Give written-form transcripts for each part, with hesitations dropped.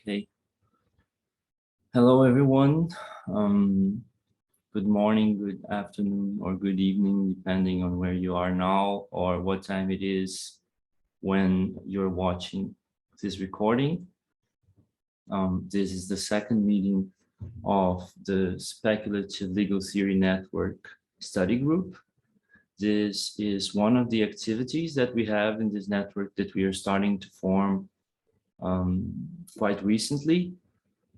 Okay. Hello, everyone. Good morning, good afternoon, or good evening, depending on where you are now or what time it is when you're watching this recording. This is the second meeting of the Speculative Legal Theory Network study group. This is one of the activities that we have in this network that we are starting to form quite recently.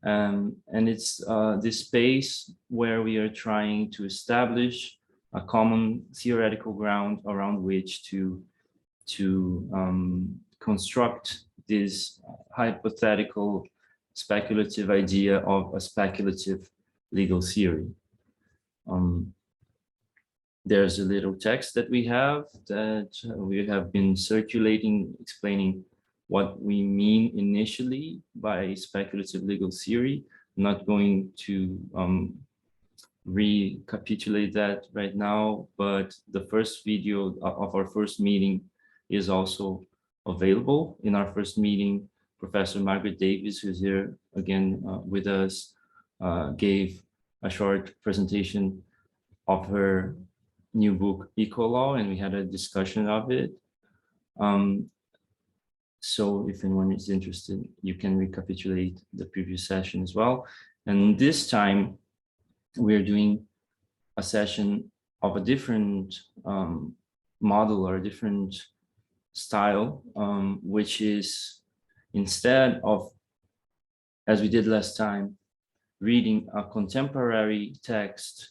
And it's this space where we are trying to establish a common theoretical ground around which to construct this hypothetical speculative idea of a speculative legal theory. There's a little text that we have been circulating, explaining what we mean initially by speculative legal theory. I'm not going to recapitulate that right now, but the first video of our first meeting is also available. In our first meeting, Professor Margaret Davis, who's here again with us, gave a short presentation of her new book, Eco-Law, and we had a discussion of it. So if anyone is interested, you can recapitulate the previous session as well. And this time, we're doing a session of a different model or a different style, which is instead of, as we did last time, reading a contemporary text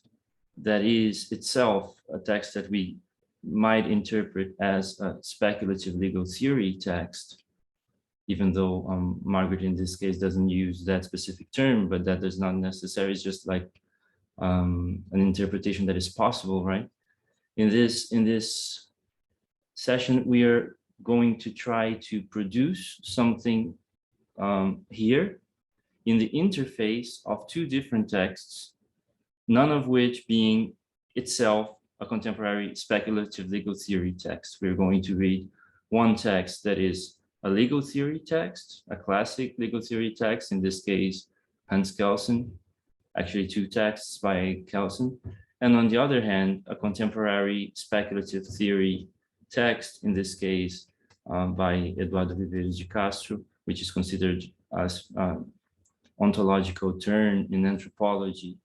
that is itself a text that we might interpret as a speculative legal theory text, even though Margaret in this case doesn't use that specific term, but that is not necessary. It's just like an interpretation that is possible, right? In this session, we are going to try to produce something here in the interface of two different texts, none of which being itself a contemporary speculative legal theory text. We're going to read one text that is a legal theory text, a classic legal theory text, in this case, Hans Kelsen, actually two texts by Kelsen. And on the other hand, a contemporary speculative theory text, in this case, by Eduardo Viveiros de Castro, which is considered as ontological term in anthropology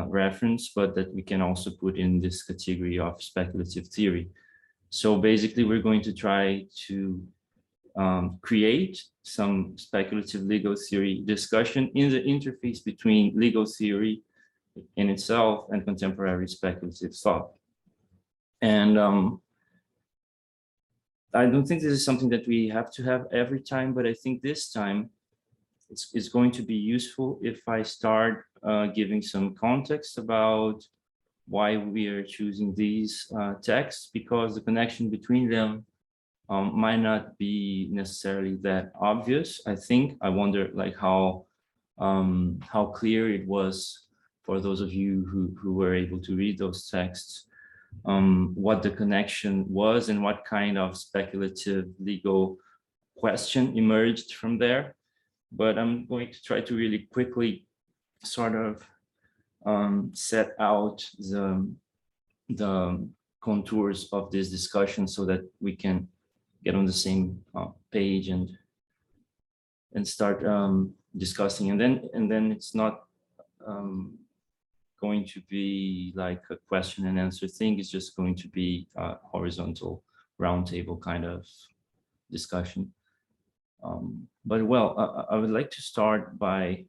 reference, but that we can also put in this category of speculative theory. So basically, we're going to try to create some speculative legal theory discussion in the interface between legal theory in itself and contemporary speculative thought. And I don't think this is something that we have to have every time, but I think this time it's going to be useful if I start giving some context about why we are choosing these texts, because the connection between them might not be necessarily that obvious. I wonder like how clear it was for those of you who were able to read those texts, what the connection was and what kind of speculative legal question emerged from there. But I'm going to try to really quickly sort of set out the contours of this discussion so that we can get on the same page and start discussing. And then it's not going to be like a question and answer thing. It's just going to be a horizontal roundtable kind of discussion. But well, I would like to start by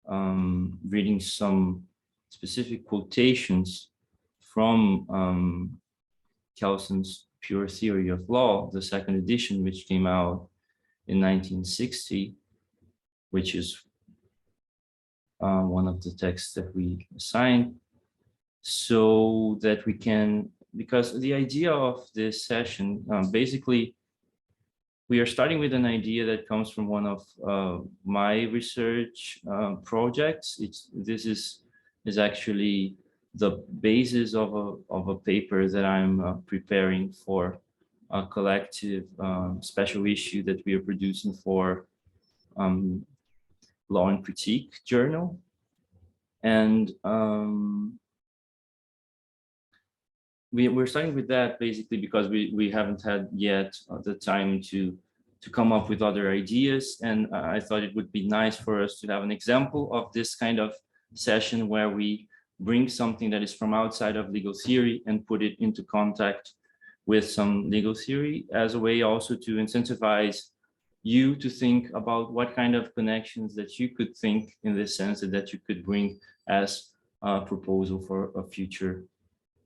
reading some specific quotations from Kelsen's Pure Theory of Law, the second edition, which came out in 1960, which is one of the texts that we assigned, so that we can, because the idea of this session, basically, we are starting with an idea that comes from one of my research projects. This is actually the basis of a paper that I'm preparing for a collective special issue that we are producing for Law and Critique journal. And we're starting with that basically because we haven't had yet the time to come up with other ideas. And I thought it would be nice for us to have an example of this kind of session where we bring something that is from outside of legal theory and put it into contact with some legal theory, as a way also to incentivize you to think about what kind of connections that you could think in this sense, that you could bring as a proposal for a future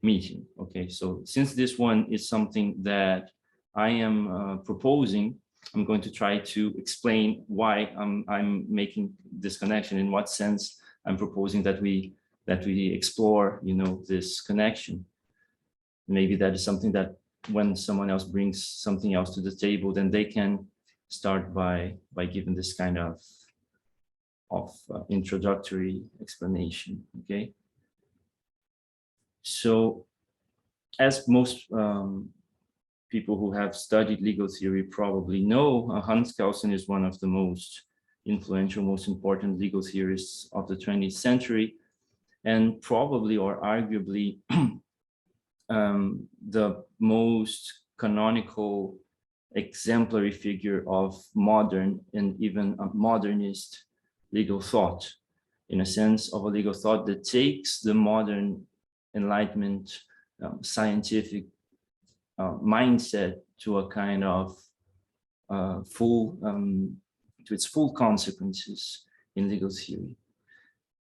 meeting. Okay, so since this one is something that I am proposing, I'm going to try to explain why I'm making this connection, in what sense I'm proposing that we explore, this connection. Maybe that is something that when someone else brings something else to the table, then they can start by giving this kind of introductory explanation. Okay. So, as most people who have studied legal theory probably know, Hans Kelsen is one of the most influential, most important legal theorists of the 20th century, and probably or arguably the most canonical exemplary figure of modern and even a modernist legal thought, in a sense of a legal thought that takes the modern Enlightenment scientific mindset to a kind of to its full consequences in legal theory.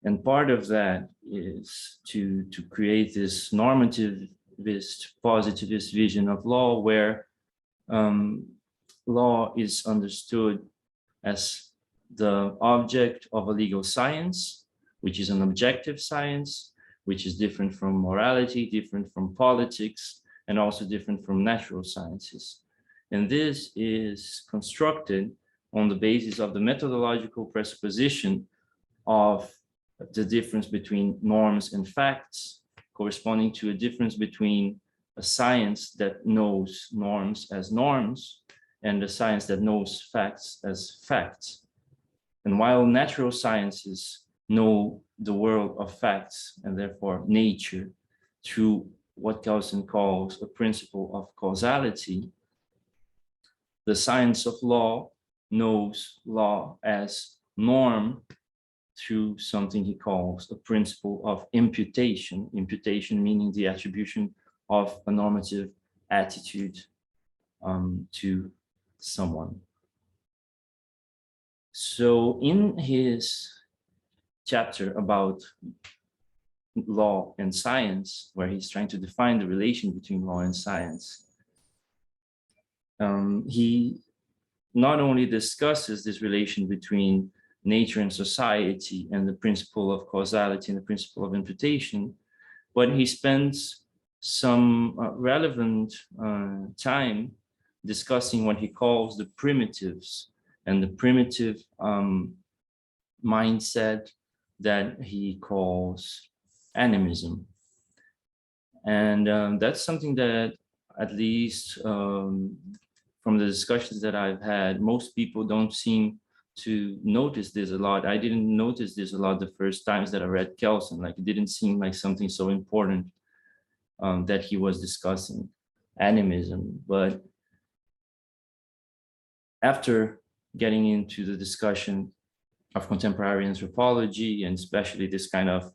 And part of that is to create this normativist, positivist vision of law, where law is understood as the object of a legal science, which is an objective science, which is different from morality, different from politics, and also different from natural sciences. And this is constructed on the basis of the methodological presupposition of the difference between norms and facts, corresponding to a difference between a science that knows norms as norms and a science that knows facts as facts. And while natural sciences know the world of facts and therefore nature through what Kelsen calls a principle of causality, the science of law knows law as norm through something he calls a principle of imputation. Imputation meaning the attribution of a normative attitude to someone. So in his chapter about law and science, where he's trying to define the relation between law and science, he not only discusses this relation between nature and society and the principle of causality and the principle of imputation, but he spends some relevant time discussing what he calls the primitives and the primitive mindset that he calls animism. And that's something that, at least from the discussions that I've had, most people don't seem to notice this a lot. I didn't notice this a lot the first times that I read Kelsen. Like, it didn't seem like something so important that he was discussing animism. But after getting into the discussion of contemporary anthropology, and especially this kind of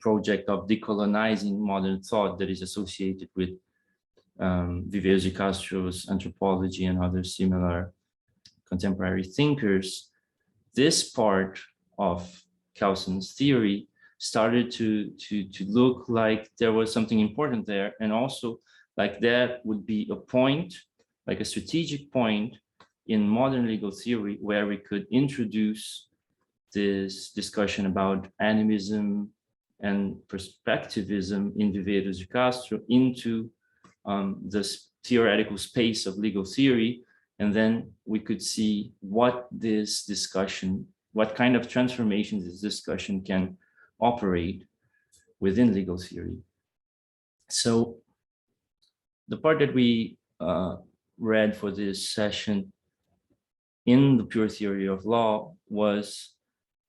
project of decolonizing modern thought that is associated with Viveiros de Castro's anthropology and other similar contemporary thinkers, this part of Kelsen's theory started to look like there was something important there, and also like that would be a point, like a strategic point in modern legal theory, where we could introduce this discussion about animism and perspectivism in Viveiros de Castro into this theoretical space of legal theory. And then we could see what this discussion, what kind of transformation this discussion can operate within legal theory. So the part that we read for this session in the pure theory of law was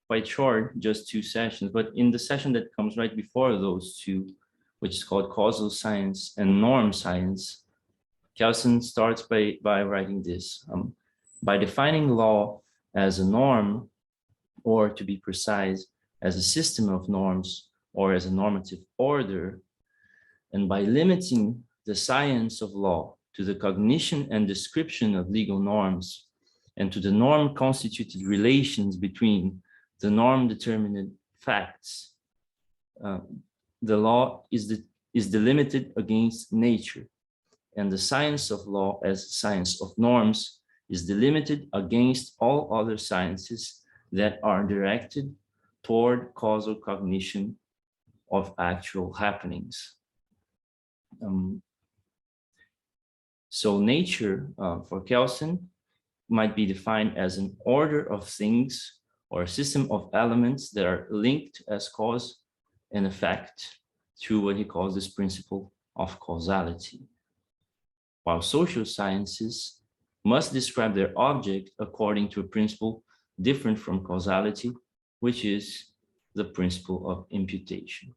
quite short, just 2 sessions. But in the session that comes right before those two, which is called causal science and norm science, Kelsen starts by writing this. By defining law as a norm, or to be precise, as a system of norms or as a normative order, and by limiting the science of law to the cognition and description of legal norms and to the norm-constituted relations between the norm-determined facts, the law is delimited against nature, and the science of law as science of norms is delimited against all other sciences that are directed toward causal cognition of actual happenings. So nature, for Kelsen, might be defined as an order of things or a system of elements that are linked as cause and effect through what he calls this principle of causality. While social sciences must describe their object according to a principle different from causality, which is the principle of imputation.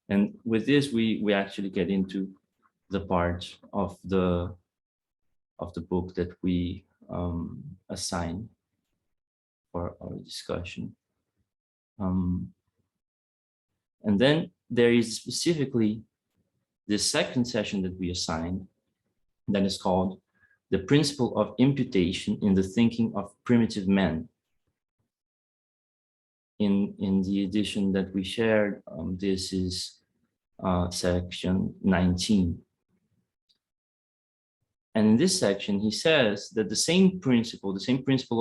And with this, we actually get into the part of the book that we assign for our discussion. And then there is specifically the second session that we assigned that is called the principle of imputation in the thinking of primitive men. In the edition that we shared, this is section 19. And in this section, he says that the same principle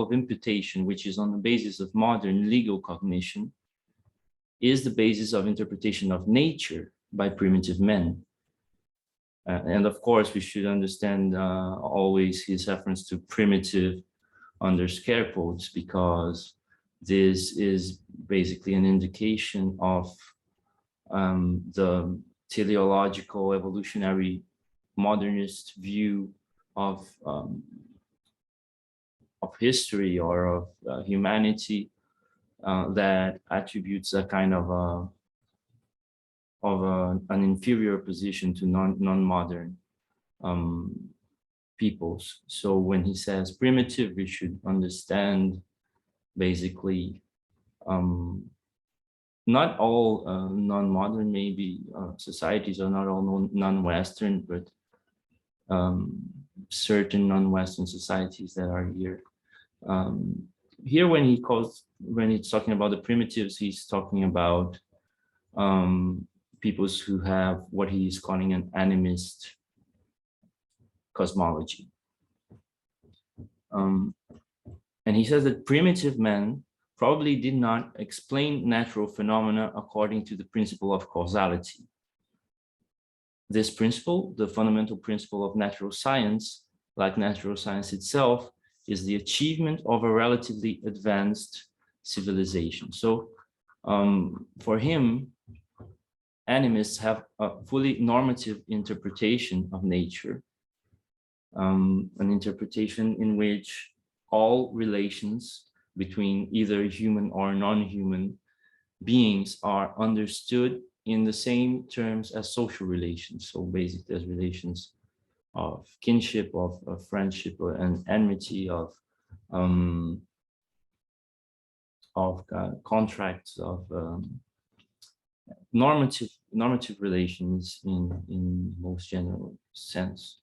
of imputation, which is on the basis of modern legal cognition, is the basis of interpretation of nature by primitive men. And of course, we should understand always his reference to primitive under scare quotes, because this is basically an indication of the teleological evolutionary modernist view of history or of humanity that attributes a kind of an inferior position to non-modern peoples. So when he says primitive, we should understand basically not all non-modern, maybe societies are not all non-Western, but certain non-Western societies that are here. Here, when he's talking about the primitives, he's talking about peoples who have what he is calling an animist cosmology. And he says that primitive men probably did not explain natural phenomena according to the principle of causality. This principle, the fundamental principle of natural science, like natural science itself, is the achievement of a relatively advanced civilization. So for him, animists have a fully normative interpretation of nature, an interpretation in which all relations between either human or non-human beings are understood in the same terms as social relations. So basically, as relations of kinship, of friendship, and enmity, of contracts, of normative relations in most general sense.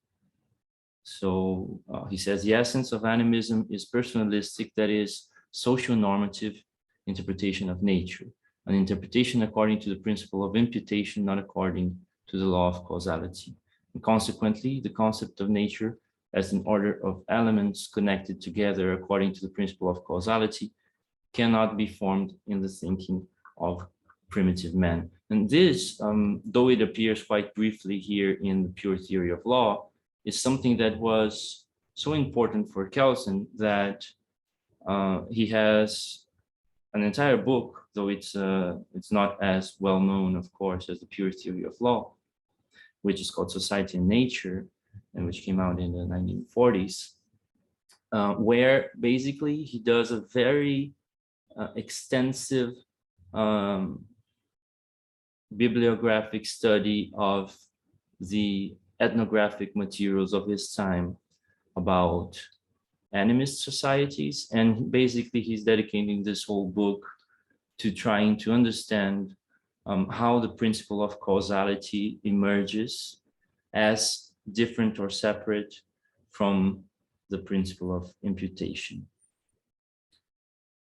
So he says the essence of animism is personalistic, that is, social normative interpretation of nature, an interpretation according to the principle of imputation, not according to the law of causality. And consequently, the concept of nature as an order of elements connected together according to the principle of causality cannot be formed in the thinking of primitive men. And this, though it appears quite briefly here in the pure theory of law, is something that was so important for Kelsen that he has an entire book, though it's not as well known, of course, as the pure theory of law, which is called Society and Nature. and which came out in the 1940s, where basically he does a very extensive bibliographic study of the ethnographic materials of his time about animist societies. And basically he's dedicating this whole book to trying to understand how the principle of causality emerges as different or separate from the principle of imputation.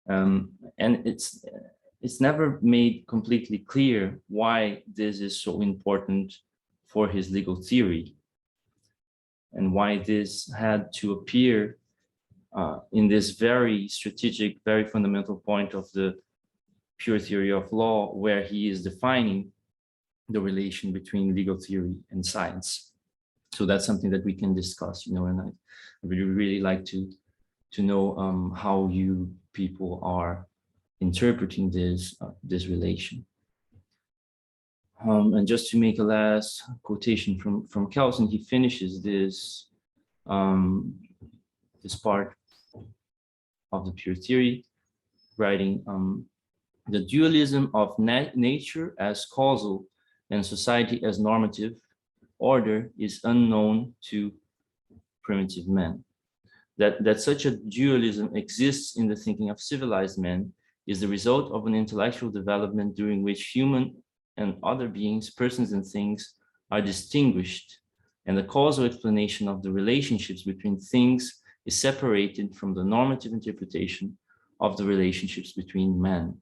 And it's never made completely clear why this is so important for his legal theory, and why this had to appear in this very strategic, very fundamental point of the pure theory of law, where he is defining the relation between legal theory and science. So that's something that we can discuss, and I would really like to know how you people are interpreting this relation. And just to make a last quotation from Kelsen, he finishes this this part of the pure theory, writing, the dualism of nature as causal and society as normative order is unknown to primitive men. That such a dualism exists in the thinking of civilized men is the result of an intellectual development during which human and other beings, persons and things are distinguished, and the causal explanation of the relationships between things is separated from the normative interpretation of the relationships between men.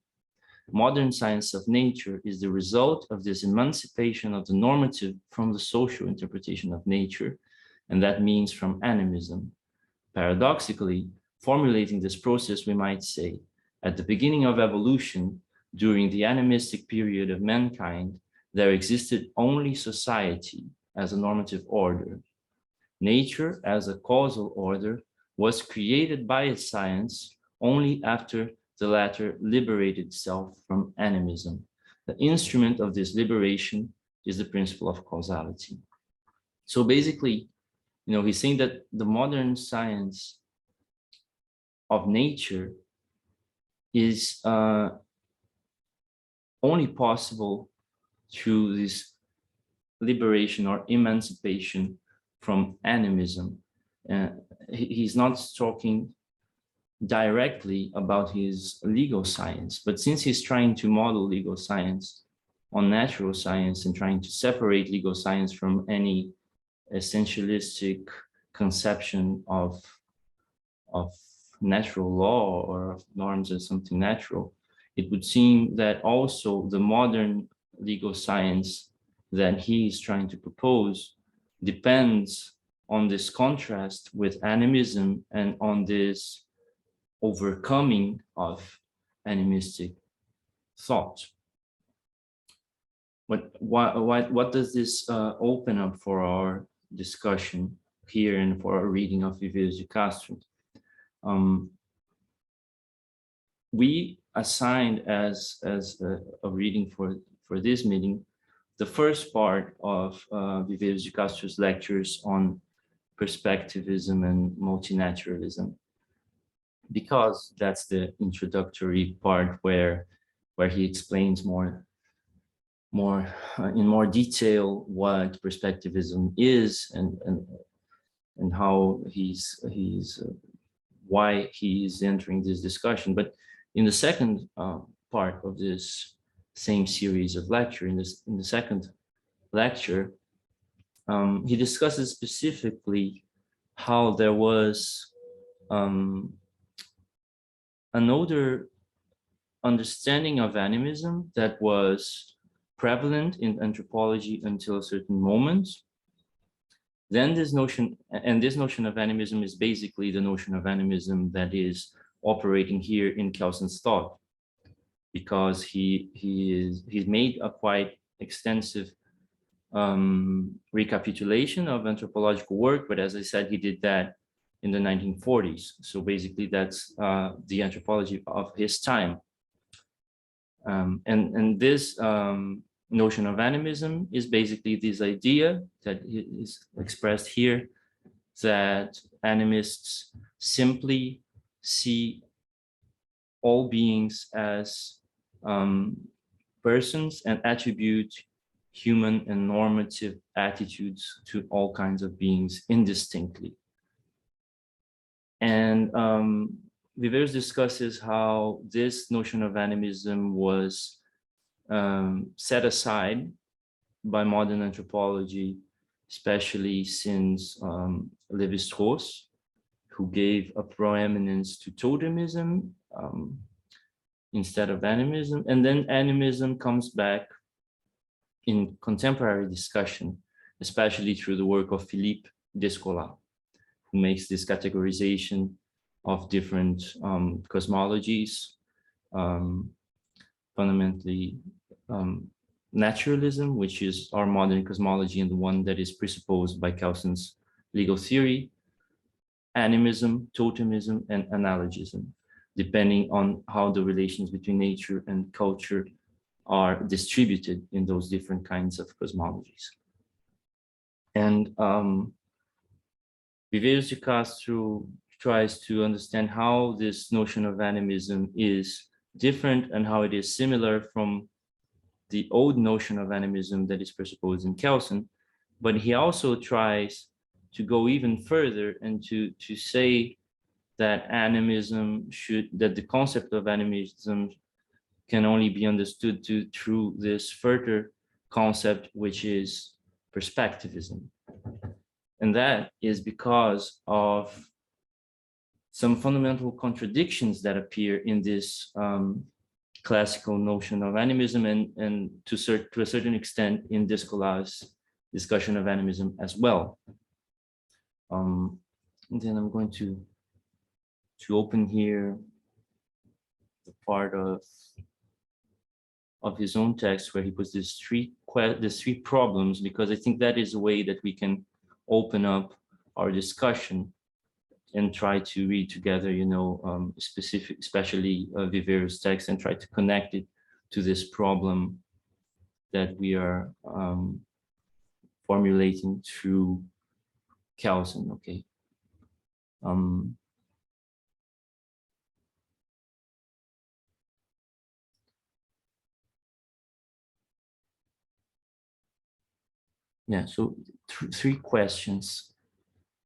Modern science of nature is the result of this emancipation of the normative from the social interpretation of nature, and that means from animism. Paradoxically, formulating this process, we might say, at the beginning of evolution, during the animistic period of mankind, there existed only society as a normative order. Nature as a causal order was created by its science only after the latter liberated itself from animism. The instrument of this liberation is the principle of causality. So basically, he's saying that the modern science of nature is only possible through this liberation or emancipation from animism. He's not talking directly about his legal science, but since he's trying to model legal science on natural science and trying to separate legal science from any essentialistic conception of natural law or of norms as something natural, it would seem that also the modern legal science that he is trying to propose depends on this contrast with animism and on this overcoming of animistic thought. What does this open up for our discussion here and for our reading of Viveiros de Castro? We assigned as a reading for this meeting the first part of Viveiros de Castro's lectures on perspectivism and multinaturalism, because that's the introductory part where he explains in more detail what perspectivism is and how why he is entering this discussion. But in the second part of this same series of lecture, in the second lecture, he discusses specifically how there was an older understanding of animism that was prevalent in anthropology until a certain moment. Then this notion of animism is basically the notion of animism that is operating here in Kelsen's thought, because he's made a quite extensive recapitulation of anthropological work, but as I said, he did that in the 1940s. So basically that's the anthropology of his time. And this notion of animism is basically this idea that is expressed here, that animists simply see all beings as persons and attribute human and normative attitudes to all kinds of beings indistinctly. And Viveiros discusses how this notion of animism was set aside by modern anthropology, especially since Lévi-Strauss, who gave a proeminence to totemism instead of animism. And then animism comes back in contemporary discussion, especially through the work of Philippe Descola, who makes this categorization of different cosmologies, fundamentally naturalism, which is our modern cosmology and the one that is presupposed by Kelsen's legal theory, animism, totemism, and analogism, depending on how the relations between nature and culture are distributed in those different kinds of cosmologies. And Viveiros de Castro tries to understand how this notion of animism is different and how it is similar from the old notion of animism that is presupposed in Kelsen, but he also tries to go even further and to say that that the concept of animism can only be understood through this further concept, which is perspectivism. And that is because of some fundamental contradictions that appear in this classical notion of animism and to a certain extent in Descolas' discussion of animism as well. And then I'm going to open here the part of his own text where he puts these three problems, because I think that is a way that we can open up our discussion and try to read together, especially Viveiros' text, and try to connect it to this problem that we are formulating through Kelsen. Okay. Yeah, so three questions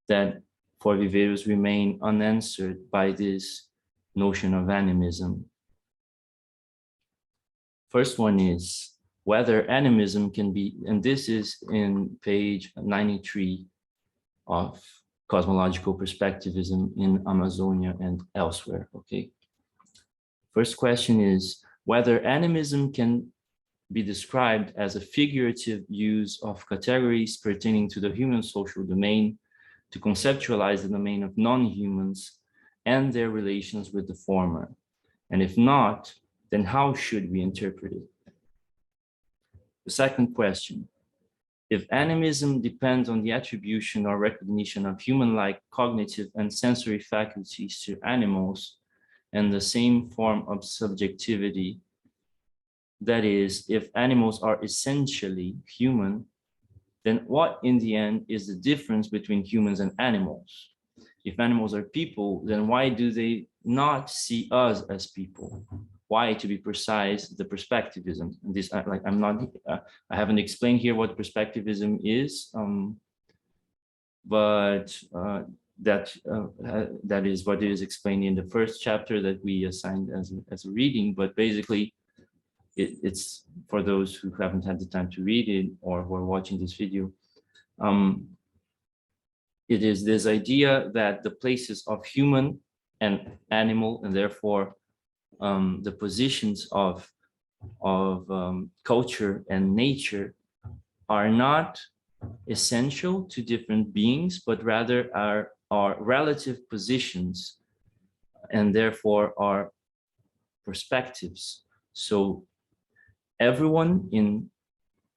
that for Viveiros remain unanswered by this notion of animism. First one is whether animism can be, and this is in page 93 of Cosmological Perspectivism in Amazonia and elsewhere, okay? First question is whether animism can be described as a figurative use of categories pertaining to the human social domain to conceptualize the domain of non-humans and their relations with the former. And if not, then how should we interpret it? The second question, if animism depends on the attribution or recognition of human-like cognitive and sensory faculties to animals and the same form of subjectivity, that is, if animals are essentially human, then what in the end is the difference between humans and animals? If animals are people, then why do they not see us as people? Why, to be precise, the perspectivism? And this, I haven't explained here what perspectivism is, but that is what is explained in the first chapter that we assigned as a reading. But basically, it's for those who haven't had the time to read it or who are watching this video. It is this idea that the places of human and animal, and therefore the positions of culture and nature, are not essential to different beings, but rather are relative positions, and therefore are perspectives. So everyone in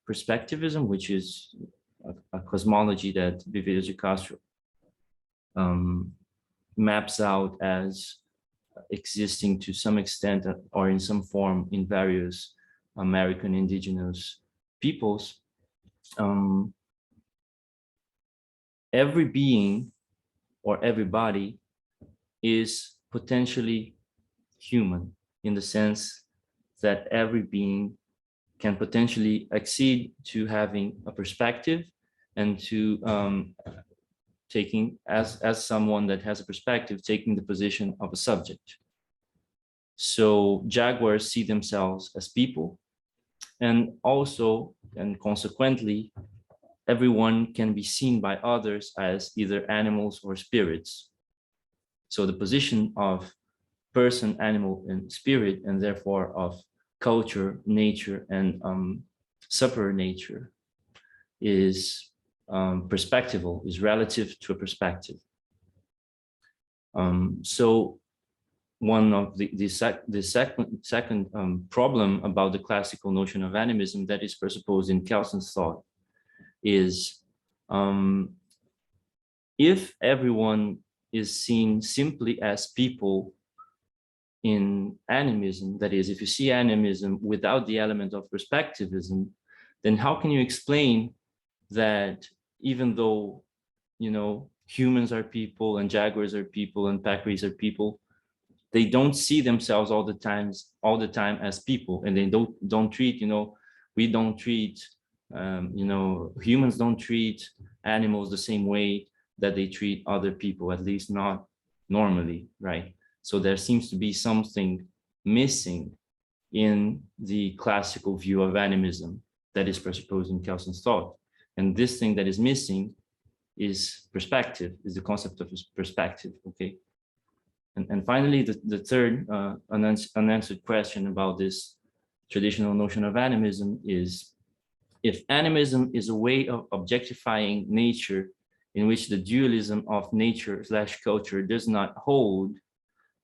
perspectivism, which is a cosmology that Viveiros de Castro maps out as existing to some extent or in some form in various American indigenous peoples, every being or everybody is potentially human, in the sense that every being can potentially accede to having a perspective and to taking, as someone that has a perspective, taking the position of a subject. So jaguars see themselves as people, and also, and consequently, everyone can be seen by others as either animals or spirits. So the position of person, animal, and spirit, and therefore of culture, nature, and superior nature, is perspectival, is relative to a perspective. So one of the second problem about the classical notion of animism that is presupposed in Kelsen's thought is, if everyone is seen simply as people in animism, that is, if you see animism without the element of perspectivism, then how can you explain that even though, humans are people and jaguars are people and peccaries are people, they don't see themselves all the time as people, and they don't treat, we don't treat, humans don't treat animals the same way that they treat other people, at least not normally, right? So there seems to be something missing in the classical view of animism that is presupposed in Kelsen's thought. And this thing that is missing is perspective, is the concept of perspective, okay? And finally, the third unanswered question about this traditional notion of animism is, if animism is a way of objectifying nature in which the dualism of nature/culture does not hold,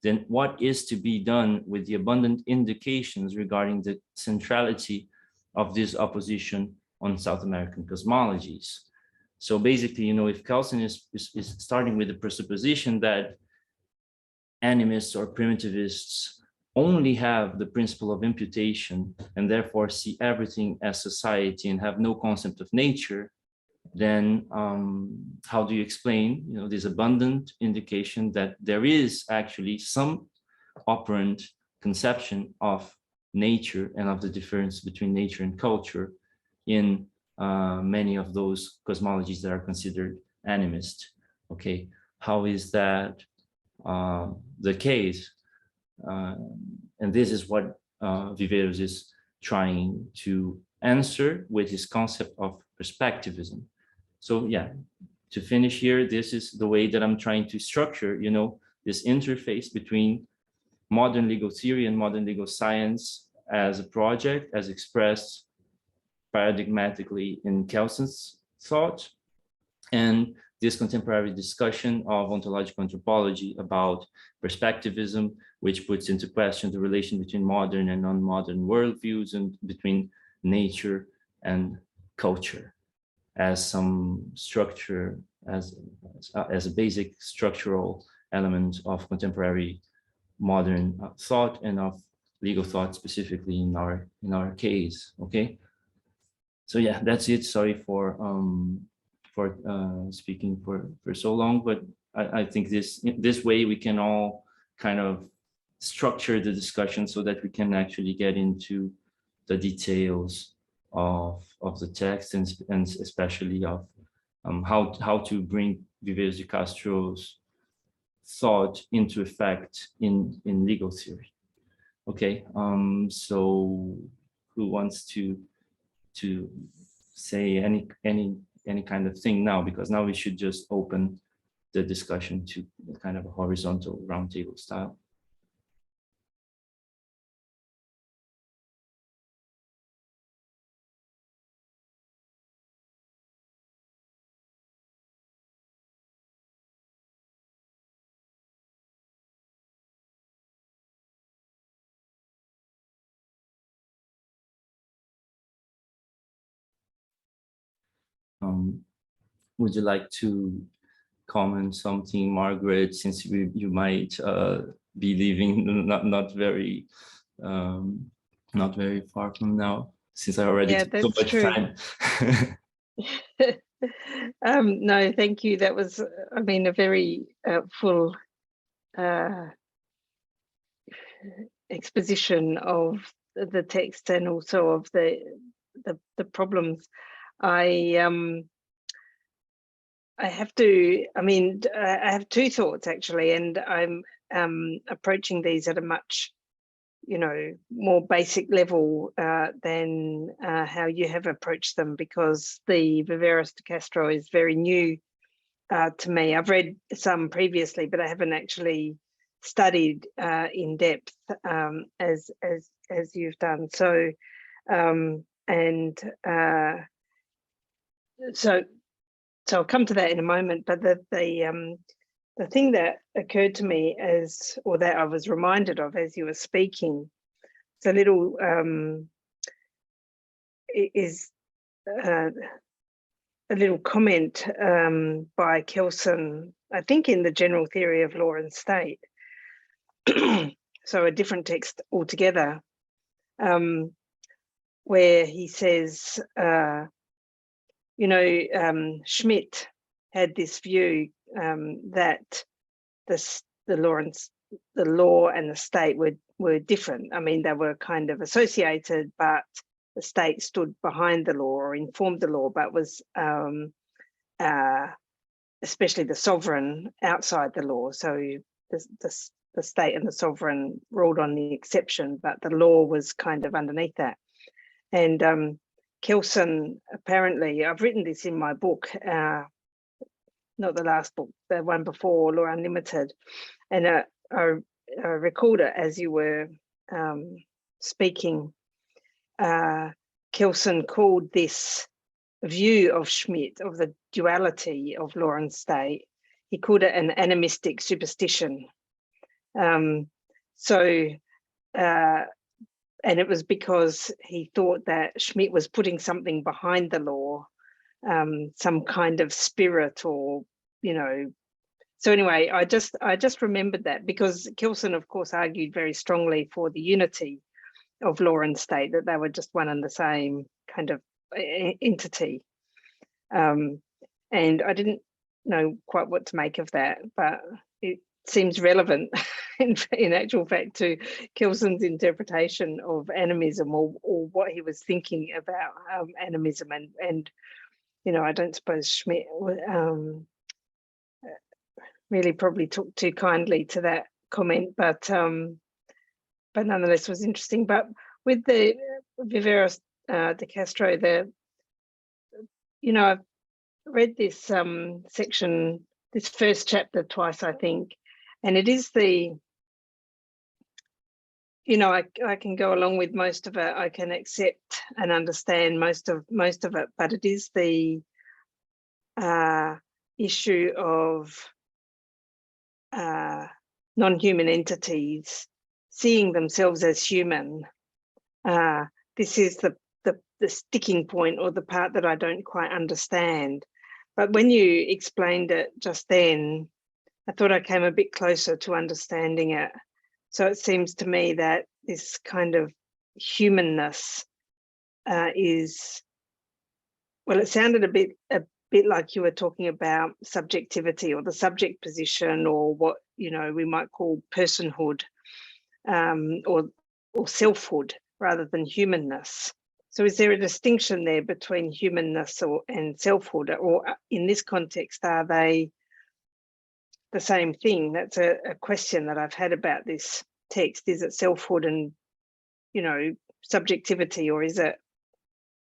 then what is to be done with the abundant indications regarding the centrality of this opposition on South American cosmologies? So basically, if Kelsen is starting with the presupposition that animists or primitivists only have the principle of imputation and therefore see everything as society and have no concept of nature, then how do you explain, this abundant indication that there is actually some operant conception of nature and of the difference between nature and culture in many of those cosmologies that are considered animist? Okay, how is that the case? And this is what Viveiros is trying to answer with his concept of perspectivism. So yeah, to finish here, this is the way that I'm trying to structure, this interface between modern legal theory and modern legal science as a project, as expressed paradigmatically in Kelsen's thought, and this contemporary discussion of ontological anthropology about perspectivism, which puts into question the relation between modern and non-modern worldviews and between nature and culture as some structure, as a basic structural element of contemporary modern thought and of legal thought, specifically in our case. Okay, so yeah, that's it. Sorry for speaking for so long, but I think this way we can all kind of structure the discussion so that we can actually get into the details of the text, and especially of how to bring Viveiros de Castro's thought into effect in legal theory. Okay, so who wants to say any kind of thing now? Because now we should just open the discussion to kind of a horizontal roundtable style. Would you like to comment something, Margaret, since you might be leaving not very far from now? since I already took so much time. No, thank you. That was, I mean, a very full exposition of the text and also of the problems. I have to, I mean, I have two thoughts actually, and I'm approaching these at a much, you know, more basic level than how you have approached them, because the Viveiros de Castro is very new to me. I've read some previously, but I haven't actually studied in depth as you've done. So so I'll come to that in a moment. But the thing that occurred to me or that I was reminded of as you were speaking, it's a little a little comment by Kelsen, I think in the General Theory of Law and State. So a different text altogether, where he says, you know, Schmidt had this view that the law and the state were different. I mean, they were kind of associated, but the state stood behind the law or informed the law, but was especially the sovereign outside the law. So the state and the sovereign ruled on the exception, but the law was kind of underneath that. And Kelsen, apparently, I've written this in my book, not the last book, the one before, Law Unlimited, and I recalled it as you were speaking. Kelsen called this view of Schmidt, of the duality of law and state, he called it an animistic superstition. And it was because he thought that Schmidt was putting something behind the law, some kind of spirit, or, you know. So anyway, I just remembered that, because Kelsen, of course, argued very strongly for the unity of law and state, that they were just one and the same kind of entity. And I didn't know quite what to make of that, but it seems relevant in actual fact to Kelsen's interpretation of animism, or what he was thinking about animism. And you know, I don't suppose Schmidt really probably took too kindly to that comment, but nonetheless was interesting. But with the Viveiros de Castro, you know, I've read this section, this first chapter twice, I think, and it is you know, I can go along with most of it. I can accept and understand most of it, but it is the issue of non-human entities seeing themselves as human. This is the sticking point, or the part that I don't quite understand. But when you explained it just then, I thought I came a bit closer to understanding it. So it seems to me that this kind of humanness is, well, it sounded a bit like you were talking about subjectivity, or the subject position, or what, you know, we might call personhood, or selfhood, rather than humanness. So is there a distinction there between humanness and selfhood, or in this context, are they the same thing? That's a question that I've had about this text. Is it selfhood and, you know, subjectivity, or is it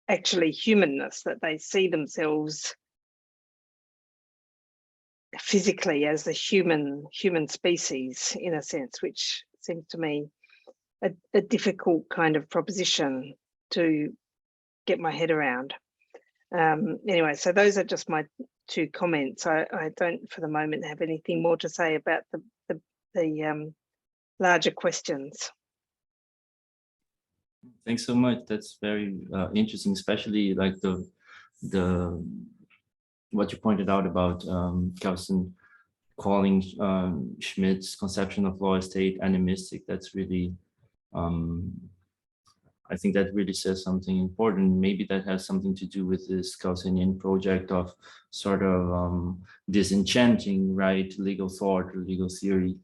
actually humanness, that they see themselves physically as the human species, in a sense, which seems to me a difficult kind of proposition to get my head around. Anyway, so those are just my two comments. I don't for the moment have anything more to say about the larger questions. Thanks so much. That's very interesting, especially like the what you pointed out about Kelsen calling Schmidt's conception of law state animistic. That's really, I think that really says something important. Maybe that has something to do with this Kelsenian project of sort of disenchanting, right, legal thought or legal theory,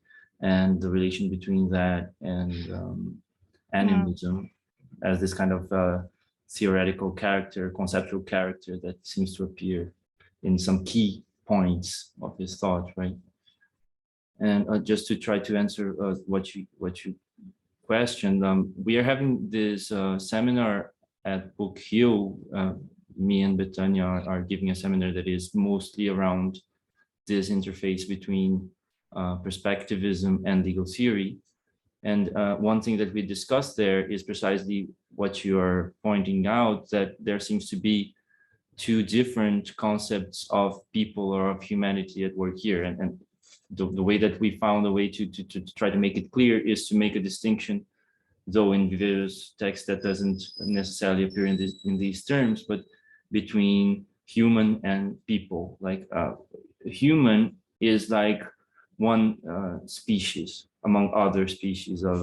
and the relation between that and animism as this kind of theoretical character, conceptual character that seems to appear in some key points of his thought, right? And just to try to answer what you questioned, we are having this seminar at Book Hill. Me and Betania are giving a seminar that is mostly around this interface between perspectivism and legal theory. And one thing that we discussed there is precisely what you are pointing out, that there seems to be two different concepts of people or of humanity at work here. And the way that we found a way to try to make it clear is to make a distinction, though in Viveiros' text that doesn't necessarily appear in these terms, but between human and people. Like human is like one species among other species of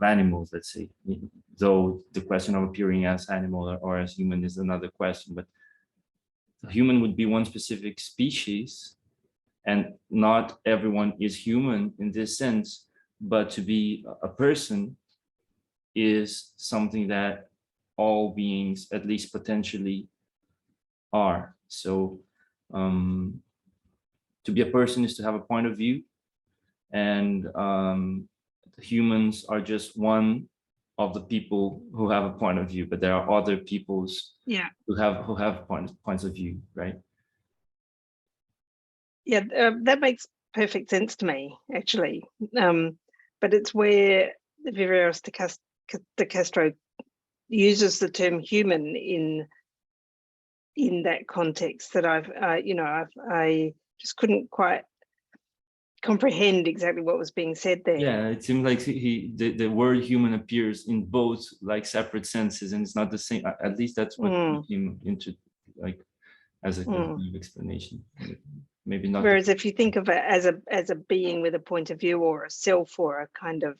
animals, let's say, though the question of appearing as animal or as human is another question, but the human would be one specific species, and not everyone is human in this sense, but to be a person is something that all beings, at least potentially, are. So to be a person is to have a point of view, and humans are just one of the people who have a point of view, but there are other peoples who have points of view, right? Yeah, that makes perfect sense to me, actually. But it's where Viveiros de Castro uses the term human in that context that I just couldn't quite comprehend exactly what was being said there. Yeah, it seems like the word human appears in both like separate senses, and it's not the same. At least that's what came into like as a kind of explanation. Maybe not. Whereas if you think of it as a being with a point of view, or a self, or a kind of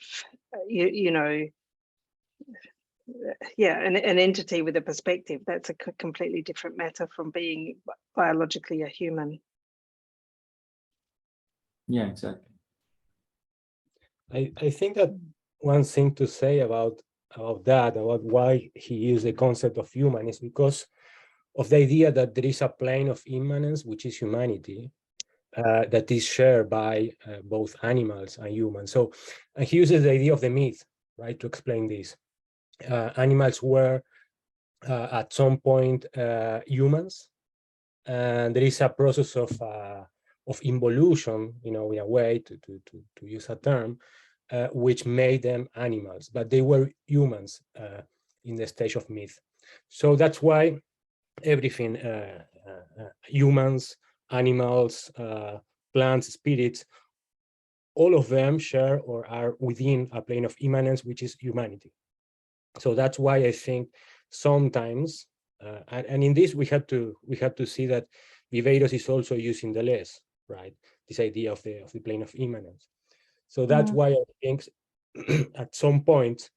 an entity with a perspective, that's a completely different matter from being biologically a human. Yeah, exactly. I think that one thing to say about why he used the concept of human is because of the idea that there is a plane of immanence, which is humanity, that is shared by both animals and humans. So he uses the idea of the myth, right, to explain this. Animals were at some point humans, and there is a process of involution, in a way, to use a term, which made them animals, but they were humans in the stage of myth. So that's why everything, humans, animals, plants, spirits, all of them share or are within a plane of immanence, which is humanity. So that's why I think sometimes, and in this we have to see that Viveiros is also using the less, right? This idea of the plane of immanence. So that's why I think at some point,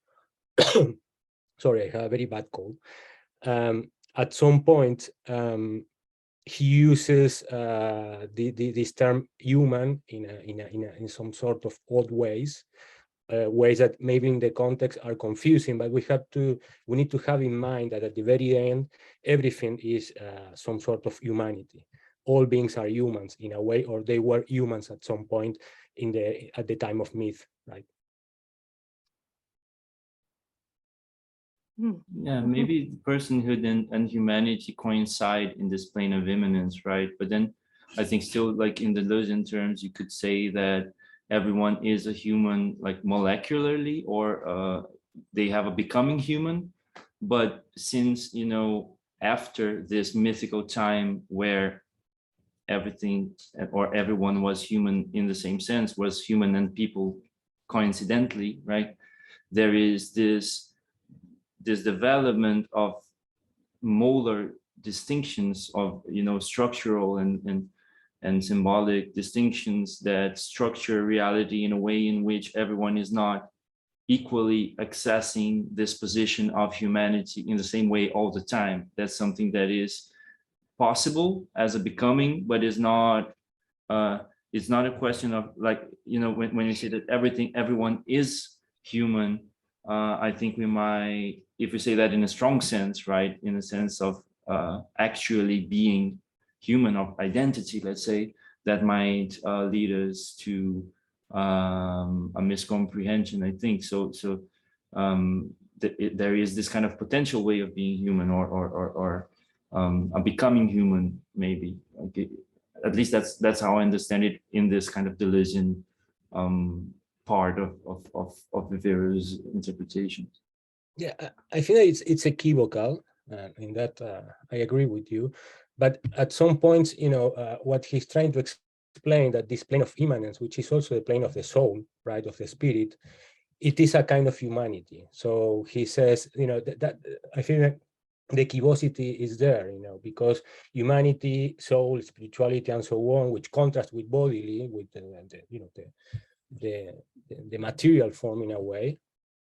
sorry, I have a very bad cold. At some point, he uses this term human in some sort of odd ways, ways that maybe in the context are confusing, but we need to have in mind that at the very end, everything is some sort of humanity. All beings are humans in a way, or they were humans at some point at the time of myth, right? Yeah, maybe personhood and humanity coincide in this plane of immanence, right? But then I think still, like in the Deleuzian terms, you could say that everyone is a human, like molecularly, or they have a becoming human. But since, after this mythical time where everything or everyone was human in the same sense, was human and people coincidentally, right? There is this development of molar distinctions of structural and symbolic distinctions that structure reality in a way in which everyone is not equally accessing this position of humanity in the same way all the time. That's something that is possible as a becoming, but is not it's not a question of like, you know, when you say that everyone is human, I think we might, if we say that in a strong sense, right, in a sense of actually being human, of identity, let's say, that might lead us to a miscomprehension, I think. So there is this kind of potential way of being human, or a becoming human, maybe. Okay. At least that's how I understand it in this kind of Deleuzian part of Viveiros' interpretation. Yeah, I think that it's equivocal in that I agree with you, but at some points, you know, what he's trying to explain, that this plane of immanence, which is also the plane of the soul, right, of the spirit, it is a kind of humanity. So he says, you know, that I feel that the equivocity is there, you know, because humanity, soul, spirituality, and so on, which contrast with bodily, with you know, the material form in a way.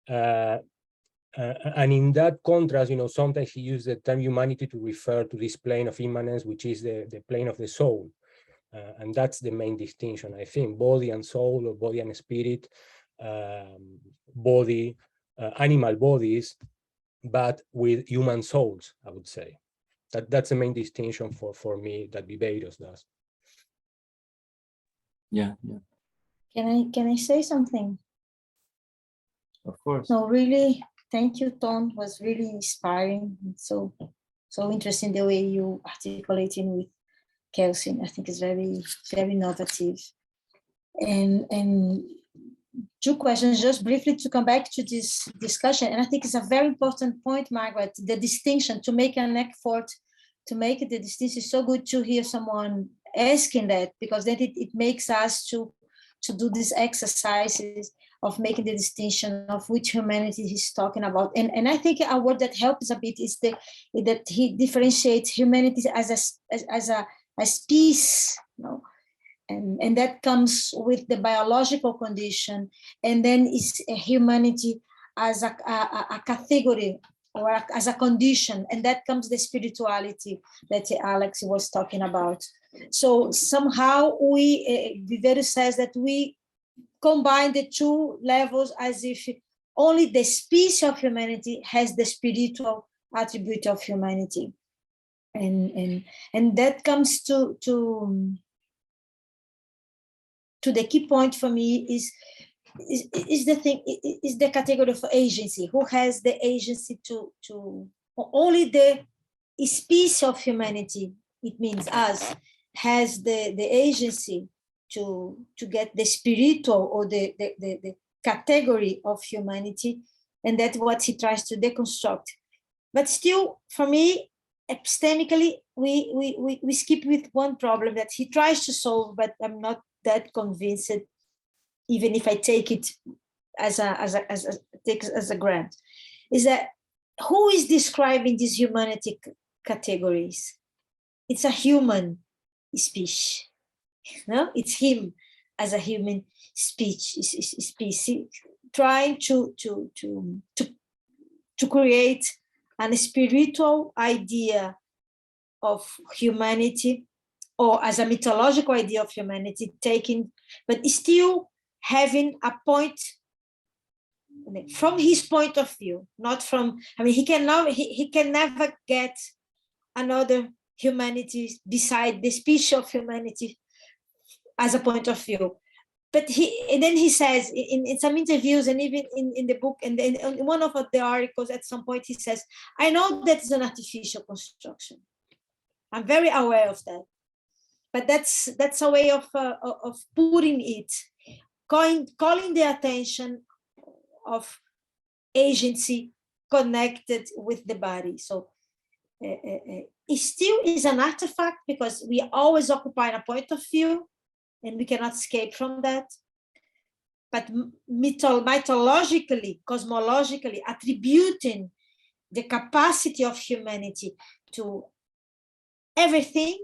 And in that contrast, you know, sometimes he used the term humanity to refer to this plane of immanence, which is the plane of the soul. And that's the main distinction, I think, body and soul, or body and spirit, body, animal bodies, but with human souls, I would say. That's the main distinction for me that Viveiros does. Yeah. Can I say something? Of course. No, really, thank you, Tom. It was really inspiring. So interesting the way you articulating with Kelsen. I think it's very, very innovative. And two questions, just briefly to come back to this discussion. And I think it's a very important point, Margaret, the distinction, to make an effort to make the distinction. It's so good to hear someone asking that, because then it makes us to do these exercises of making the distinction of which humanity he's talking about. And I think a word that helps a bit is that he differentiates humanity as a species, you know, and that comes with the biological condition, and then is humanity as a category, or as a condition, and that comes the spirituality that Alex was talking about. So somehow Viveiros says that we combine the two levels as if only the species of humanity has the spiritual attribute of humanity, and that comes to the key point for me is the category of agency. Who has the agency to only the species of humanity, it means us, has the agency to get the spiritual or the category of humanity, and that's what he tries to deconstruct. But still, for me, epistemically, we skip with one problem that he tries to solve, but I'm not that convinced, even if I take it as a grant, is that who is describing these humanity categories? It's a human species. No, it's him as a human species trying to create a spiritual idea of humanity, or as a mythological idea of humanity, but still having a point from his point of view, not from, I mean, he can never get another humanity beside the species of humanity as a point of view. But then he says in some interviews, and even in the book, and then in one of the articles at some point, he says, I know that is an artificial construction. I'm very aware of that. But that's a way of putting it, calling the attention of agency connected with the body. So it still is an artifact, because we always occupy a point of view, and we cannot escape from that. But mythologically, cosmologically, attributing the capacity of humanity to everything,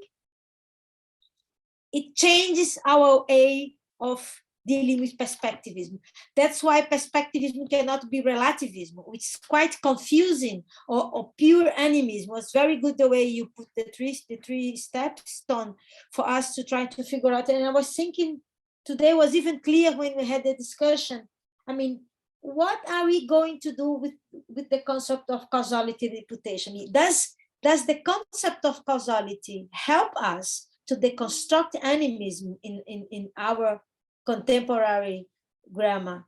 it changes our way of dealing with perspectivism. That's why perspectivism cannot be relativism, which is quite confusing, or pure animism. It was very good the way you put the three steps on for us to try to figure out. And I was thinking today was even clear when we had the discussion. I mean, what are we going to do with the concept of causality and imputation? Does the concept of causality help us to deconstruct animism in our contemporary grammar?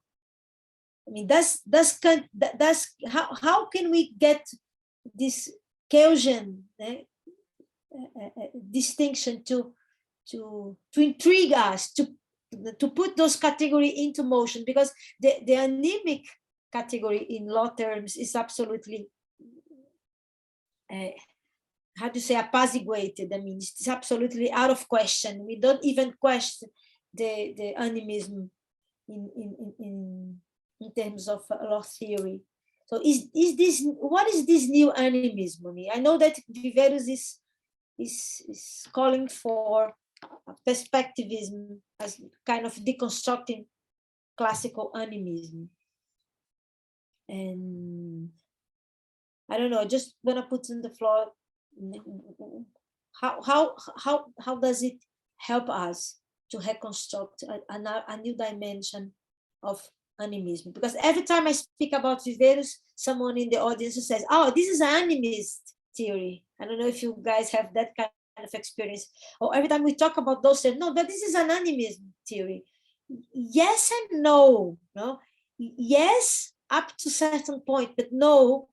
I mean, how can we get this Kelsen distinction to intrigue us, to put those categories into motion? Because the anemic category in law terms is absolutely how to say, apaciguated. I mean, it's absolutely out of question. We don't even question the animism in terms of law theory. So what is this new animism? I mean, I know that Viveiros is calling for perspectivism as kind of deconstructing classical animism. And I don't know, I just want to put on the floor, how does it help us to reconstruct a new dimension of animism? Because every time I speak about Viveiros, someone in the audience says, oh, this is an animist theory. I don't know if you guys have that kind of experience. Or every time we talk about those, say, no, but this is an animism theory. Yes and no. Yes, up to a certain point, but no,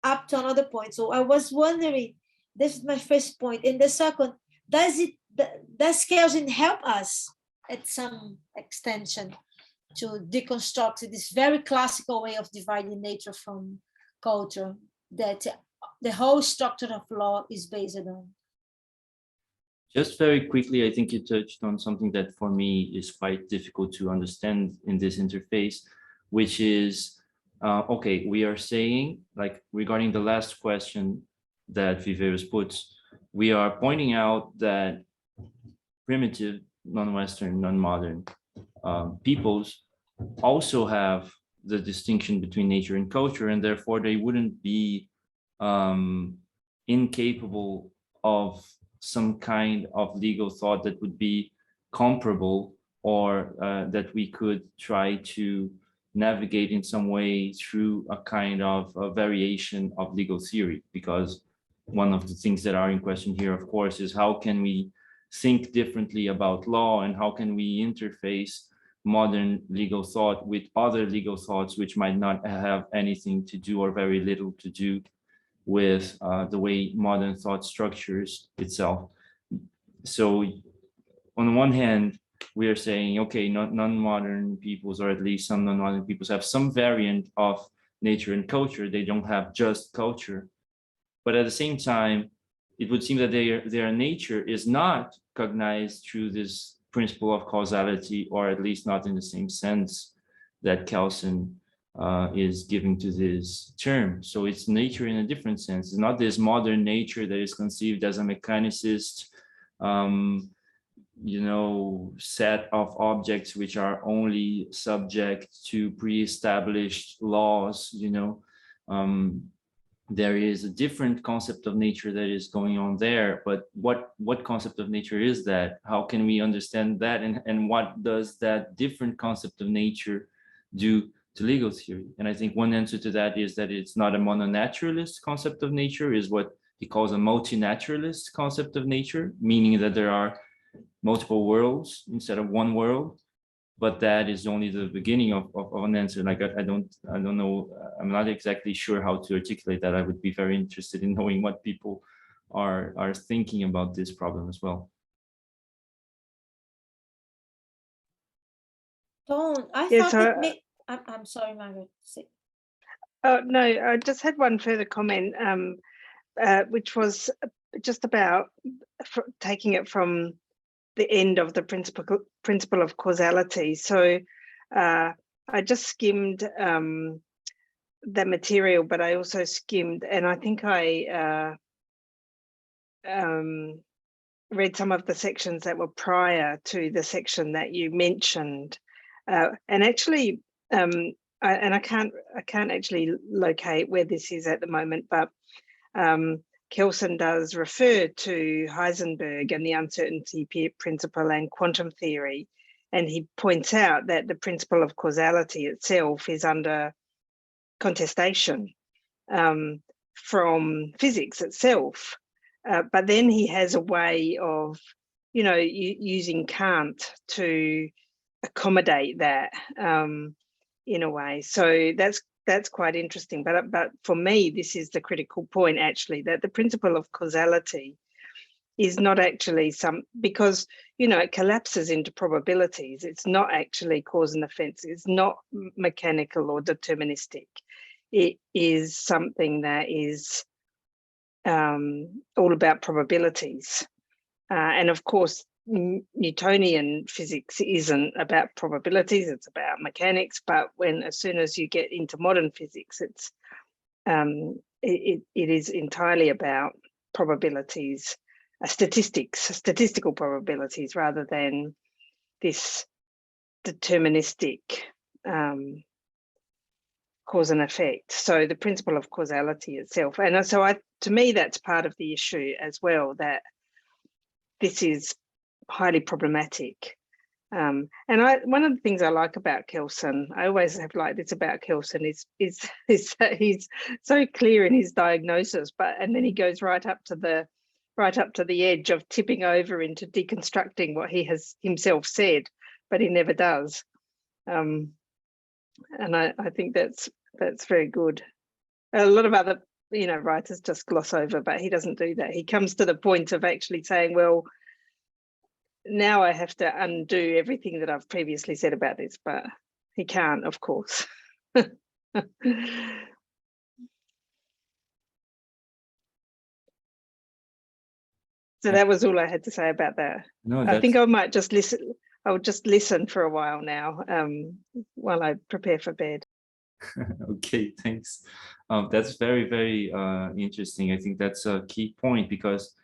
up to another point. So I was wondering, this is my first point. And the second, does Kelsen help us at some extension to deconstruct this very classical way of dividing nature from culture that the whole structure of law is based on? Just very quickly, I think you touched on something that for me is quite difficult to understand in this interface, which is, okay, we are saying, like, regarding the last question that Viveiros puts, we are pointing out that primitive, non-Western, non-modern peoples also have the distinction between nature and culture, and therefore they wouldn't be incapable of some kind of legal thought that would be comparable, or that we could try to navigate in some way through a kind of a variation of legal theory. Because one of the things that are in question here, of course, is how can we think differently about law, and how can we interface modern legal thought with other legal thoughts which might not have anything to do or very little to do with the way modern thought structures itself. So on the one hand, we are saying, okay, non-modern peoples, or at least some non-modern peoples, have some variant of nature and culture. They don't have just culture. But at the same time, it would seem that their nature is not cognized through this principle of causality, or at least not in the same sense that Kelsen is giving to this term. So it's nature in a different sense. It's not this modern nature that is conceived as a mechanicist, set of objects which are only subject to pre-established laws. There is a different concept of nature that is going on there, but what concept of nature is that? How can we understand that, and what does that different concept of nature do to legal theory? And I think one answer to that is that it's not a mononaturalist concept of nature, is what he calls a multinaturalist concept of nature, meaning that there are multiple worlds instead of one world. But that is only the beginning of an answer. Like, I don't know, I'm not exactly sure how to articulate that. I would be very interested in knowing what people are thinking about this problem as well. I'm sorry, Margaret. Oh, no, I just had one further comment, which was just about taking it from the end of the principle of causality. So I just skimmed the material, but I also skimmed, and I think I read some of the sections that were prior to the section that you mentioned. And actually, I can't actually locate where this is at the moment, but Kelsen does refer to Heisenberg and the uncertainty principle and quantum theory, and he points out that the principle of causality itself is under contestation from physics itself. But then he has a way of, using Kant to accommodate that in a way. So that's quite interesting. But for me, this is the critical point, actually, that the principle of causality is not actually because, it collapses into probabilities. It's not actually cause and effect. It's not mechanical or deterministic. It is something that is all about probabilities. And of course, Newtonian physics isn't about probabilities, it's about mechanics. But as soon as you get into modern physics, it is entirely about probabilities, statistical probabilities, rather than this deterministic cause and effect. So the principle of causality itself. And so to me, that's part of the issue as well, that this is highly problematic. And one of the things I like about Kelsen, I always have liked this about Kelsen, is that he's so clear in his diagnosis, and then he goes right up to the edge of tipping over into deconstructing what he has himself said, but he never does. And I think that's very good. A lot of other writers just gloss over, but he doesn't do that. He comes to the point of actually saying, well, now I have to undo everything that I've previously said about this, but he can't, of course. So that was all I had to say about that. No, I think I might just listen. I'll just listen for a while now, while I prepare for bed. Okay, thanks. That's very, very interesting. I think that's a key point, because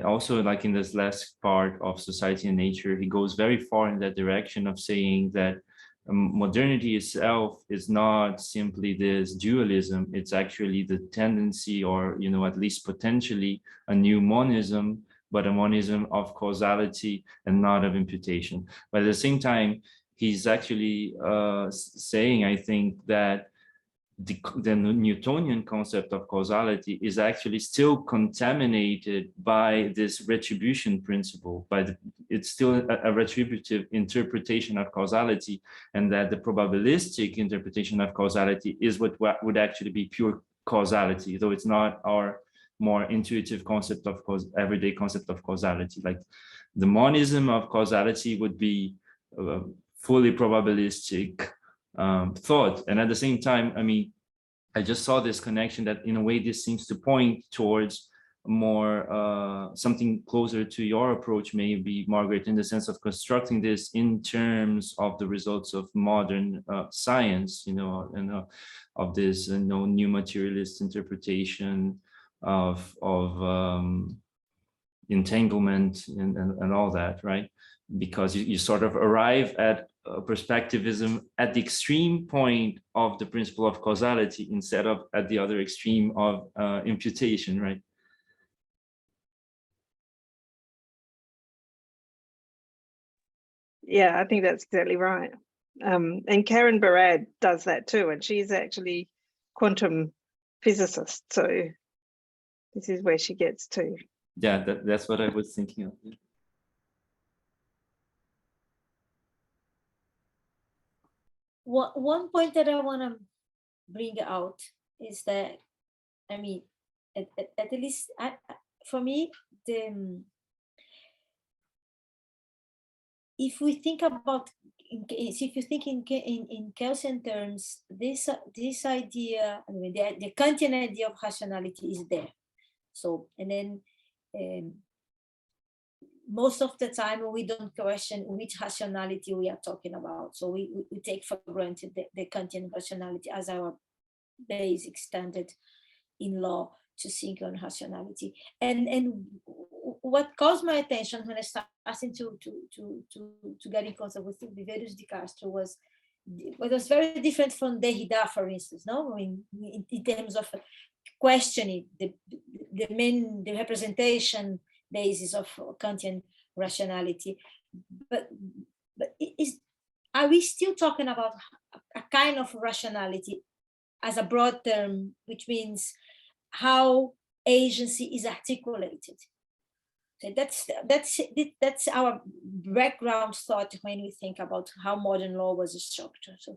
also, like in this last part of Society and Nature, he goes very far in that direction of saying that modernity itself is not simply this dualism. It's actually the tendency, or at least potentially, a new monism, but a monism of causality and not of imputation. But at the same time, he's actually saying, I think, that the Newtonian concept of causality is actually still contaminated by this retribution principle. It's still a retributive interpretation of causality, and that the probabilistic interpretation of causality is what would actually be pure causality, though it's not our more intuitive concept of everyday concept of causality. Like the monism of causality would be fully probabilistic thought. And at the same time, I mean, I just saw this connection that in a way this seems to point towards more something closer to your approach, maybe, Margaret, in the sense of constructing this in terms of the results of modern science, and of this new materialist interpretation of entanglement and all that, right? Because you sort of arrive at perspectivism at the extreme point of the principle of causality instead of at the other extreme of imputation, right? Yeah, I think that's exactly right. And Karen Barad does that too, and she's actually quantum physicist. So this is where she gets to. Yeah, that's what I was thinking of. One point that I want to bring out is that, I mean, at least for me, if we think about, if you think in Kelsen terms, this idea, I mean, the Kantian idea of rationality is there. So, and then most of the time we don't question which rationality we are talking about. So we take for granted the Kantian rationality as our basic standard in law to think on rationality. And what caused my attention when I started to get in contact with Viveiros de Castro was very different from Derrida, for instance. No, I mean, in terms of questioning the representation basis of Kantian rationality, but are we still talking about a kind of rationality as a broad term, which means how agency is articulated? So that's our background thought when we think about how modern law was structured. So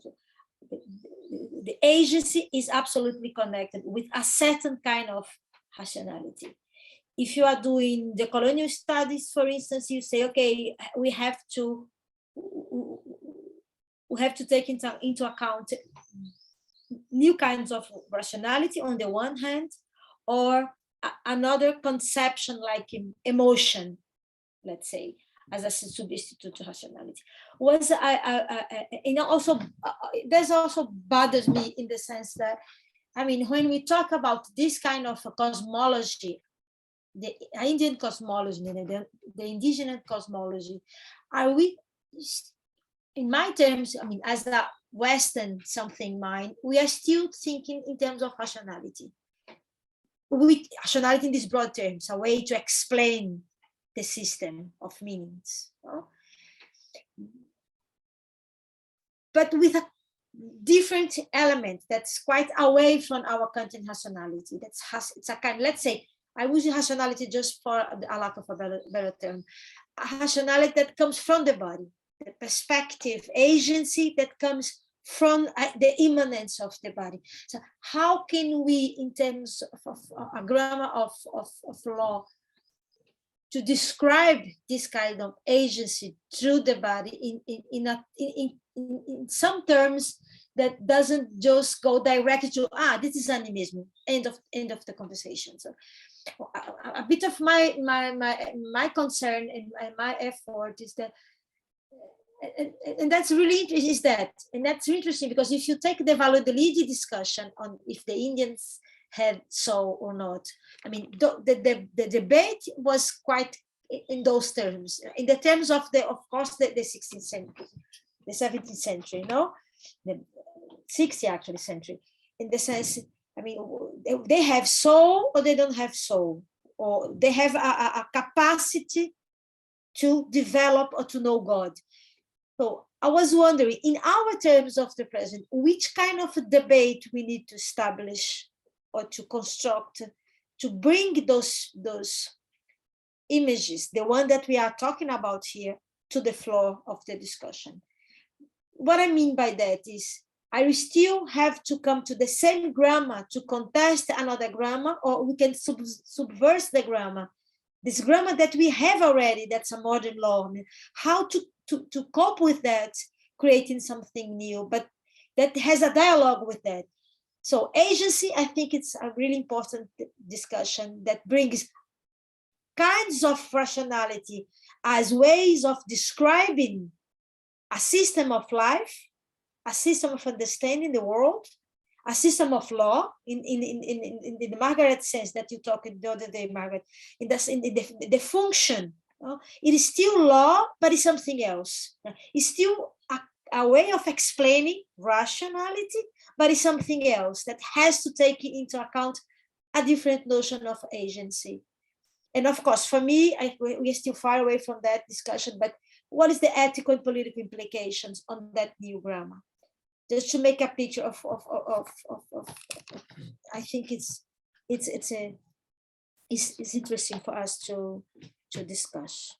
the agency is absolutely connected with a certain kind of rationality. If you are doing the colonial studies, for instance, you say, okay, we have to take into account new kinds of rationality on the one hand, or another conception like emotion, let's say, as a substitute to rationality. There's also bothers me in the sense that, I mean, when we talk about this kind of cosmology, the Indian cosmology, the indigenous cosmology, are we, in my terms, I mean, as a Western something mind, we are still thinking in terms of rationality. With rationality in these broad terms, a way to explain the system of meanings. But with a different element that's quite away from our Kantian rationality. It's a kind, let's say, I use rationality just for a lack of a better term, a rationality that comes from the body, the perspective, agency that comes from the immanence of the body. So how can we, in terms of a grammar of law, to describe this kind of agency through the body in some terms that doesn't just go directly to, this is animism, end of the conversation. So a bit of my concern and my effort is that, and that's really interesting, and that's interesting because if you take the validity discussion on if the Indians had so or not, I mean, the debate was quite in those terms, in the terms of course, the 16th century, the 17th century, no, the 60th actually century, in the sense, I mean, they have soul or they don't have soul, or they have a capacity to develop or to know God. So I was wondering, in our terms of the present, which kind of a debate we need to establish or to construct to bring those images, the one that we are talking about here, to the floor of the discussion. What I mean by that is, I still have to come to the same grammar to contest another grammar, or we can subvert the grammar, this grammar that we have already, that's a modern law. I mean, how to cope with that, creating something new, but that has a dialogue with that. So agency, I think it's a really important discussion that brings kinds of rationality as ways of describing a system of life, a system of understanding the world, a system of law, in the Margaret sense that you talked the other day, Margaret, in the function. It is still law, but it's something else. It's still a way of explaining rationality, but it's something else that has to take into account a different notion of agency. And of course, for me, we are still far away from that discussion, but what is the ethical and political implications on that new grammar? Just to make a picture of I think it's interesting for us to discuss.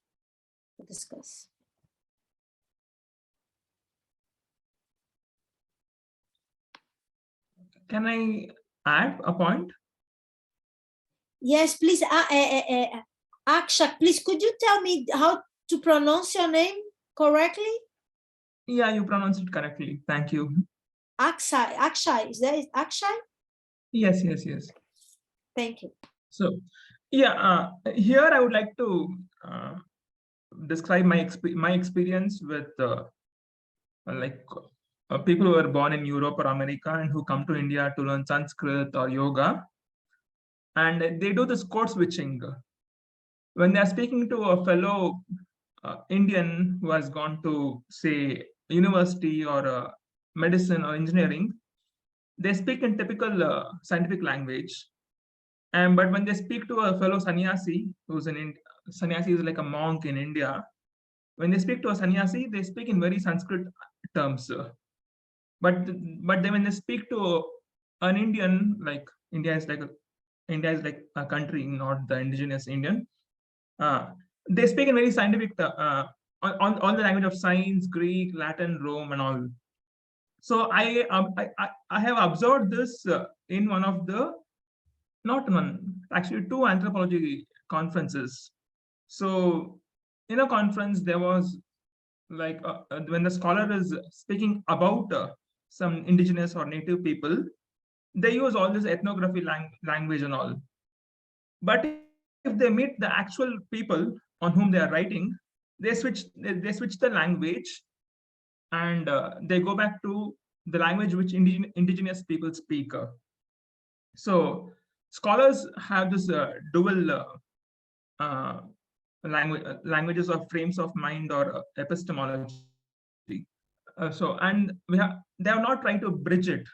Can I add a point? Yes, please. Akshay, please, could you tell me how to pronounce your name correctly? Yeah, you pronounced it correctly. Thank you. Akshay, is that Akshay? Yes. Thank you. So, yeah, here I would like to describe my experience with people who are born in Europe or America and who come to India to learn Sanskrit or yoga, and they do this code switching when they are speaking to a fellow Indian who has gone to, say, university or medicine or engineering, they speak in typical scientific language. But when they speak to a fellow sannyasi, sannyasi is like a monk in India. When they speak to a sannyasi, they speak in very Sanskrit terms. But then when they speak to an Indian, like India is like a country, not the indigenous Indian. They speak in very scientific on the language of science, Greek, Latin, Rome, and all. So I have observed this in one of the, not one, actually 2 anthropology conferences. So in a conference, there was like when the scholar is speaking about some indigenous or native people, they use all this ethnography language and all. But if they meet the actual people on whom they are writing, they switch the language, and they go back to the language which indigenous people speak. So scholars have this dual languages or frames of mind or epistemology. And they are not trying to bridge it.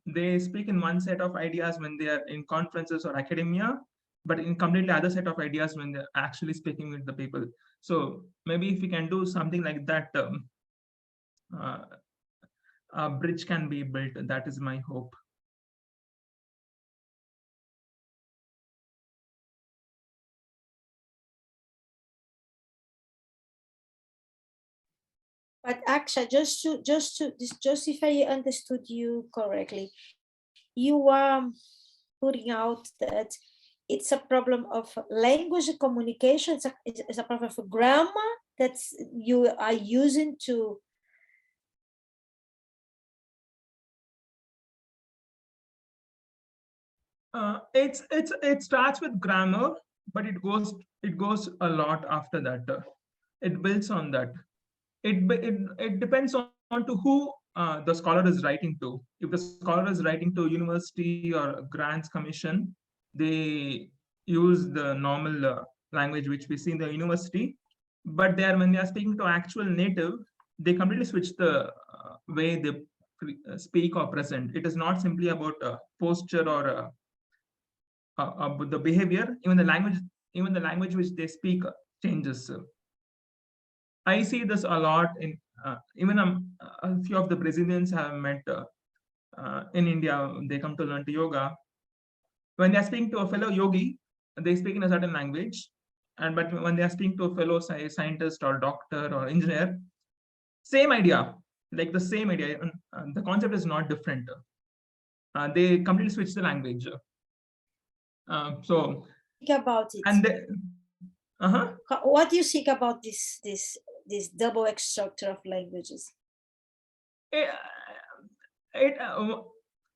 They speak in one set of ideas when they are in conferences or academia, but in completely other set of ideas when they're actually speaking with the people. So maybe if we can do something like that, a bridge can be built. That is my hope. But Aksha, just if I understood you correctly, you are putting out that it's a problem of language communication. It's a problem of grammar that you are using to. It starts with grammar, but it goes a lot after that. It builds on that. It depends on to who the scholar is writing to. If the scholar is writing to university or grants commission, they use the normal language which we see in the university. But when they are speaking to actual native, they completely switch the way they speak or present. It is not simply about posture or the behavior. Even the language which they speak changes. I see this a lot in even a few of the Brazilians have met in India. They come to learn to yoga. When they are speaking to a fellow yogi, they speak in a certain language, but when they are speaking to a fellow scientist or doctor or engineer, same idea, like the same idea. The concept is not different. They completely switch the language. So think about it. And what do you think about this double structure of languages?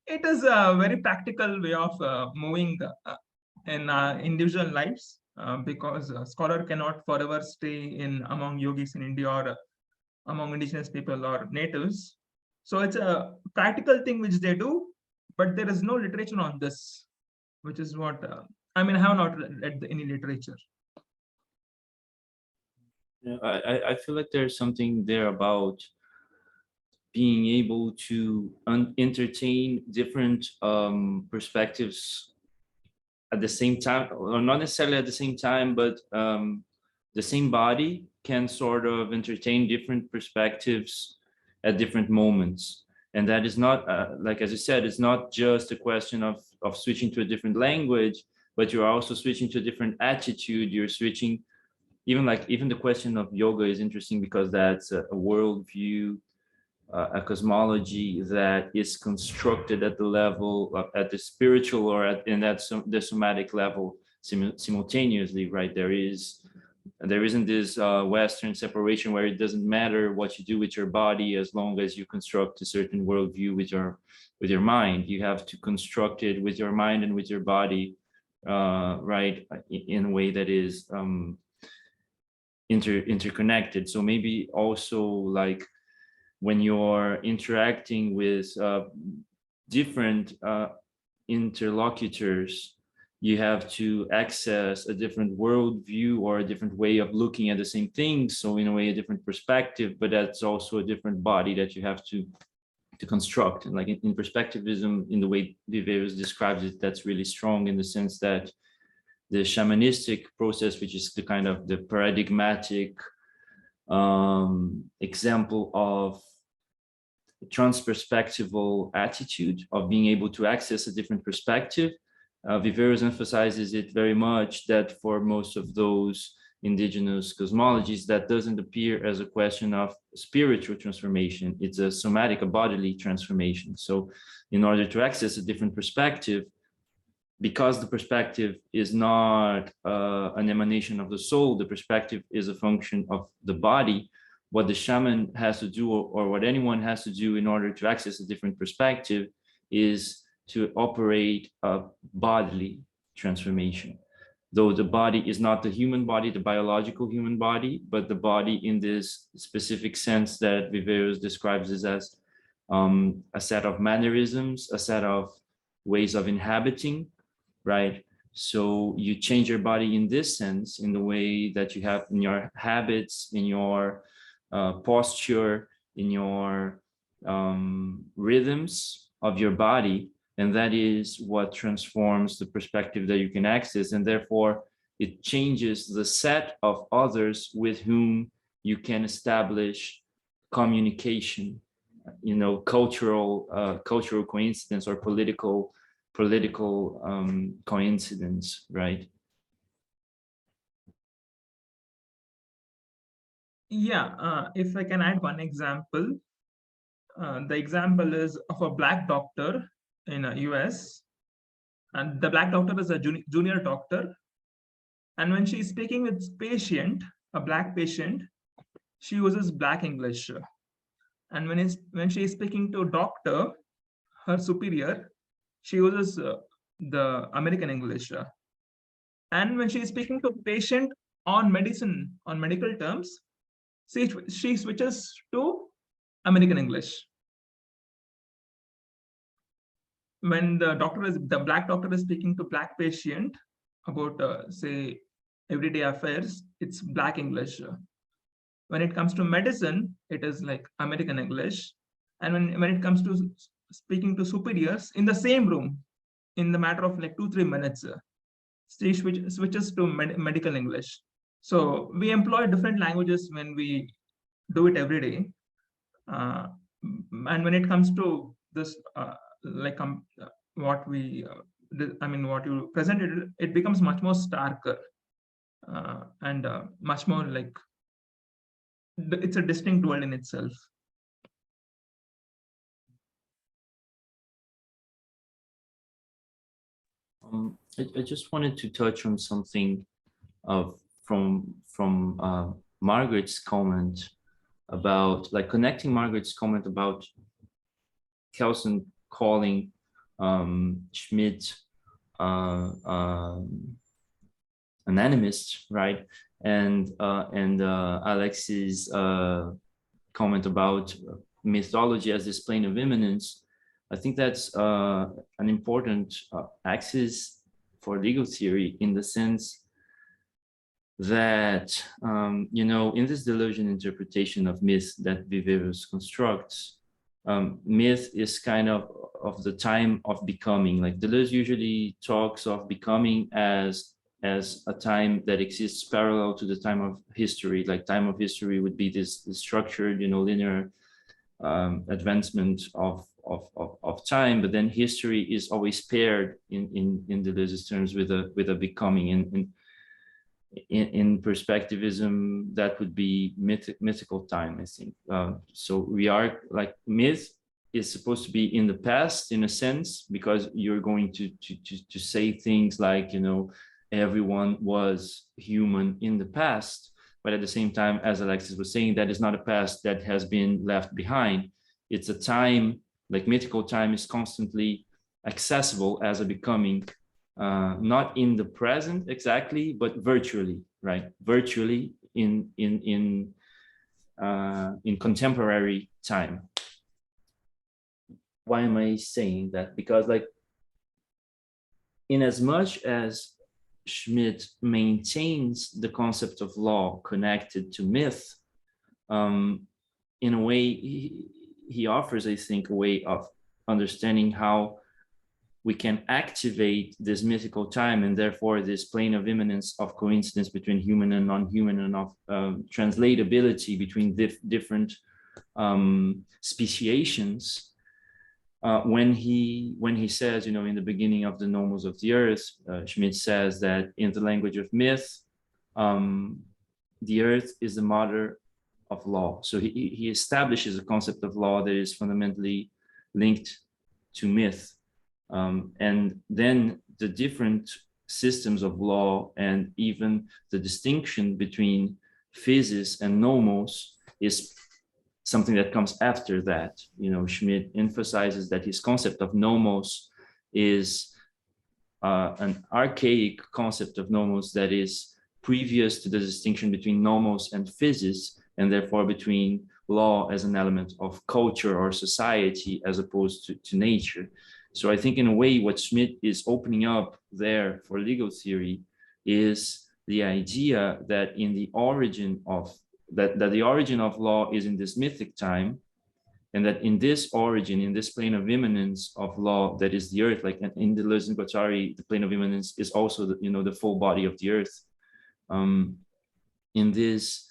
It is a very practical way of moving in individual lives, because a scholar cannot forever stay in among yogis in India or among indigenous people or natives. So it's a practical thing which they do, but there is no literature on this, which is what I mean. I have not read any literature. Yeah, I feel like there's something there about being able to entertain different perspectives at the same time, or not necessarily at the same time, but the same body can sort of entertain different perspectives at different moments. And that is not, like as you said, it's not just a question of switching to a different language, but you're also switching to a different attitude. You're switching, even the question of yoga is interesting because that's a worldview, a cosmology that is constructed at the level at the spiritual or the somatic level simultaneously, right? There isn't this Western separation where it doesn't matter what you do with your body as long as you construct a certain worldview with your mind. You have to construct it with your mind and with your body, right, in a way that is interconnected. So maybe also like when you're interacting with different interlocutors, you have to access a different worldview or a different way of looking at the same thing. So in a way, a different perspective, but that's also a different body that you have to construct. And like in perspectivism, in the way Viveiros describes it, that's really strong in the sense that the shamanistic process, which is the kind of the paradigmatic example of transperspectival attitude of being able to access a different perspective. Viveiros emphasizes it very much that for most of those indigenous cosmologies, that doesn't appear as a question of spiritual transformation. It's a somatic, a bodily transformation. So in order to access a different perspective, because the perspective is not an emanation of the soul, the perspective is a function of the body. What the shaman has to do, or what anyone has to do in order to access a different perspective, is to operate a bodily transformation. Though the body is not the human body, the biological human body, but the body in this specific sense that Viveiros describes it as a set of mannerisms, a set of ways of inhabiting, right? So you change your body in this sense, in the way that you have in your habits, in your posture, in your rhythms of your body. And that is what transforms the perspective that you can access. And therefore, it changes the set of others with whom you can establish communication, cultural coincidence or political coincidence, right? Yeah, if I can add one example, the example is of a black doctor in the US, and the black doctor is a junior doctor, and when she's speaking with patient, a black patient, she uses black English, and when she is speaking to doctor, her superior, she uses the American English, and when she is speaking to patient on medicine, on medical terms, she switches to American English. When the black doctor is speaking to black patient about say everyday affairs, it's black English. When it comes to medicine, it is like American English. And when it comes to speaking to superiors in the same room, in the matter of like 2-3 minutes, she switches to medical English. So we employ different languages when we do it every day. And when it comes to this, what you presented, it becomes much more starker and much more like it's a distinct world in itself. I just wanted to touch on something from Margaret's comment about, like, connecting Margaret's comment about Kelsen calling Schmidt an animist, right? And Alex's comment about mythology as this plane of immanence. I think that's an important axis for legal theory, in the sense that, in this delusion interpretation of myth that Viveiros constructs, myth is kind of the time of becoming. Like Deleuze usually talks of becoming as a time that exists parallel to the time of history. Like time of history would be this structured, linear advancement of time, but then history is always paired in Deleuze's terms with a becoming. In perspectivism, that would be mythical time, I think. So we are like, myth is supposed to be in the past, in a sense, because you're going to say things like, everyone was human in the past. But at the same time, as Alexis was saying, that is not a past that has been left behind. It's a time, like mythical time is constantly accessible as a becoming, not in the present exactly, but virtually, right? Virtually in contemporary time. Why am I saying that? Because, like, in as much as Schmitt maintains the concept of law connected to myth, in a way, he offers, I think, a way of understanding how we can activate this mythical time and therefore this plane of immanence of coincidence between human and non-human, and of translatability between different speciations. When he says, in the beginning of the Nomos of the Earth, Schmitt says that in the language of myth, the earth is the mother of law. So he establishes a concept of law that is fundamentally linked to myth. And then the different systems of law and even the distinction between physis and nomos is something that comes after that. Schmitt emphasizes that his concept of nomos is an archaic concept of nomos that is previous to the distinction between nomos and physis, and therefore between law as an element of culture or society as opposed to nature. So I think in a way what Schmitt is opening up there for legal theory is the idea that in the origin of that the origin of law is in this mythic time, and that in this origin, in this plane of immanence of law that is the earth, like in the Deleuze and Guattari, the plane of immanence is also the full body of the earth. In this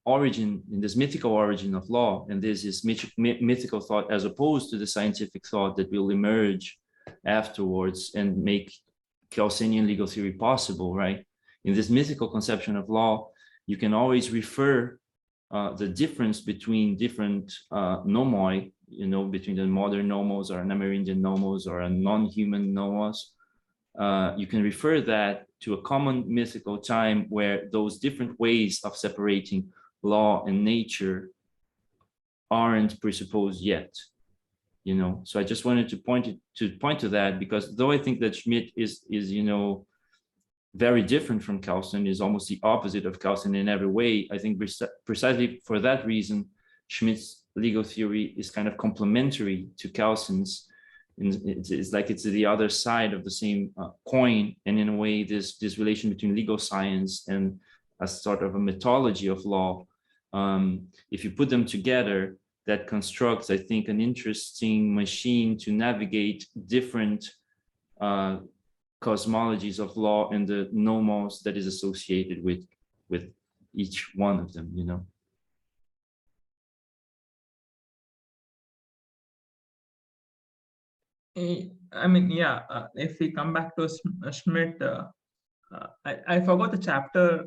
origin, in this mythical origin of law, and this is mythical thought as opposed to the scientific thought that will emerge afterwards and make Kelsenian legal theory possible, right? In this mythical conception of law, you can always refer the difference between different nomoi, between the modern nomos or an Amerindian nomos or a non-human nomos. You can refer that to a common mythical time where those different ways of separating law and nature aren't presupposed yet. So I just wanted to point to that, because though I think that Schmitt is very different from Kelsen, is almost the opposite of Kelsen in every way, I think precisely for that reason, Schmitt's legal theory is kind of complementary to Kelsen's. It's like it's the other side of the same coin, and in a way, this relation between legal science and a sort of a mythology of law, if you put them together, that constructs, I think, an interesting machine to navigate different cosmologies of law and the nomos that is associated with each one of them, I mean, yeah, if we come back to Schmitt, I forgot the chapter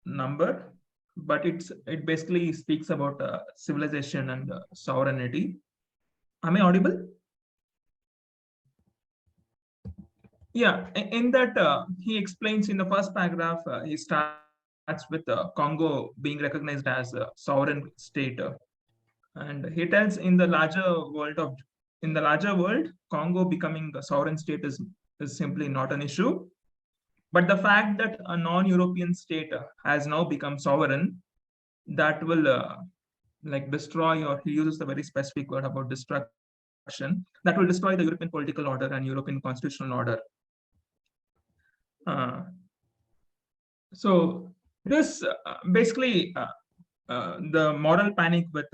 number, but it basically speaks about civilization and sovereignty. Am I audible? Yeah, in that he explains in the first paragraph, he starts with Congo being recognized as a sovereign state, and he tells in the larger world, Congo becoming a sovereign state is simply not an issue. But the fact that a non-European state has now become sovereign, that will destroy, or he uses a very specific word about destruction, that will destroy the European political order and European constitutional order. So this basically the moral panic with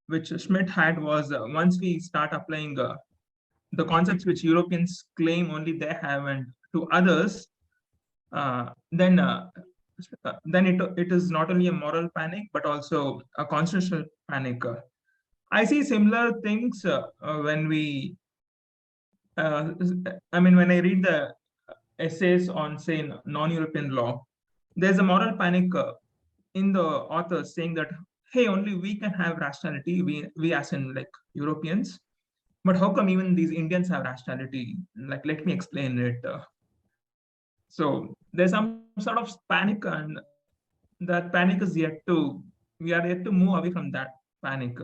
which Schmitt had was once we start applying the concepts which Europeans claim only they have and to others, then it is not only a moral panic but also a constitutional panic. I see similar things when when I read the essays on, say, non-European law. There's a moral panic in the authors saying that, hey, only we can have rationality, we as in Europeans, but how come even these Indians have rationality? Let me explain it. So there's some sort of panic, and that panic is we are yet to move away from that panic.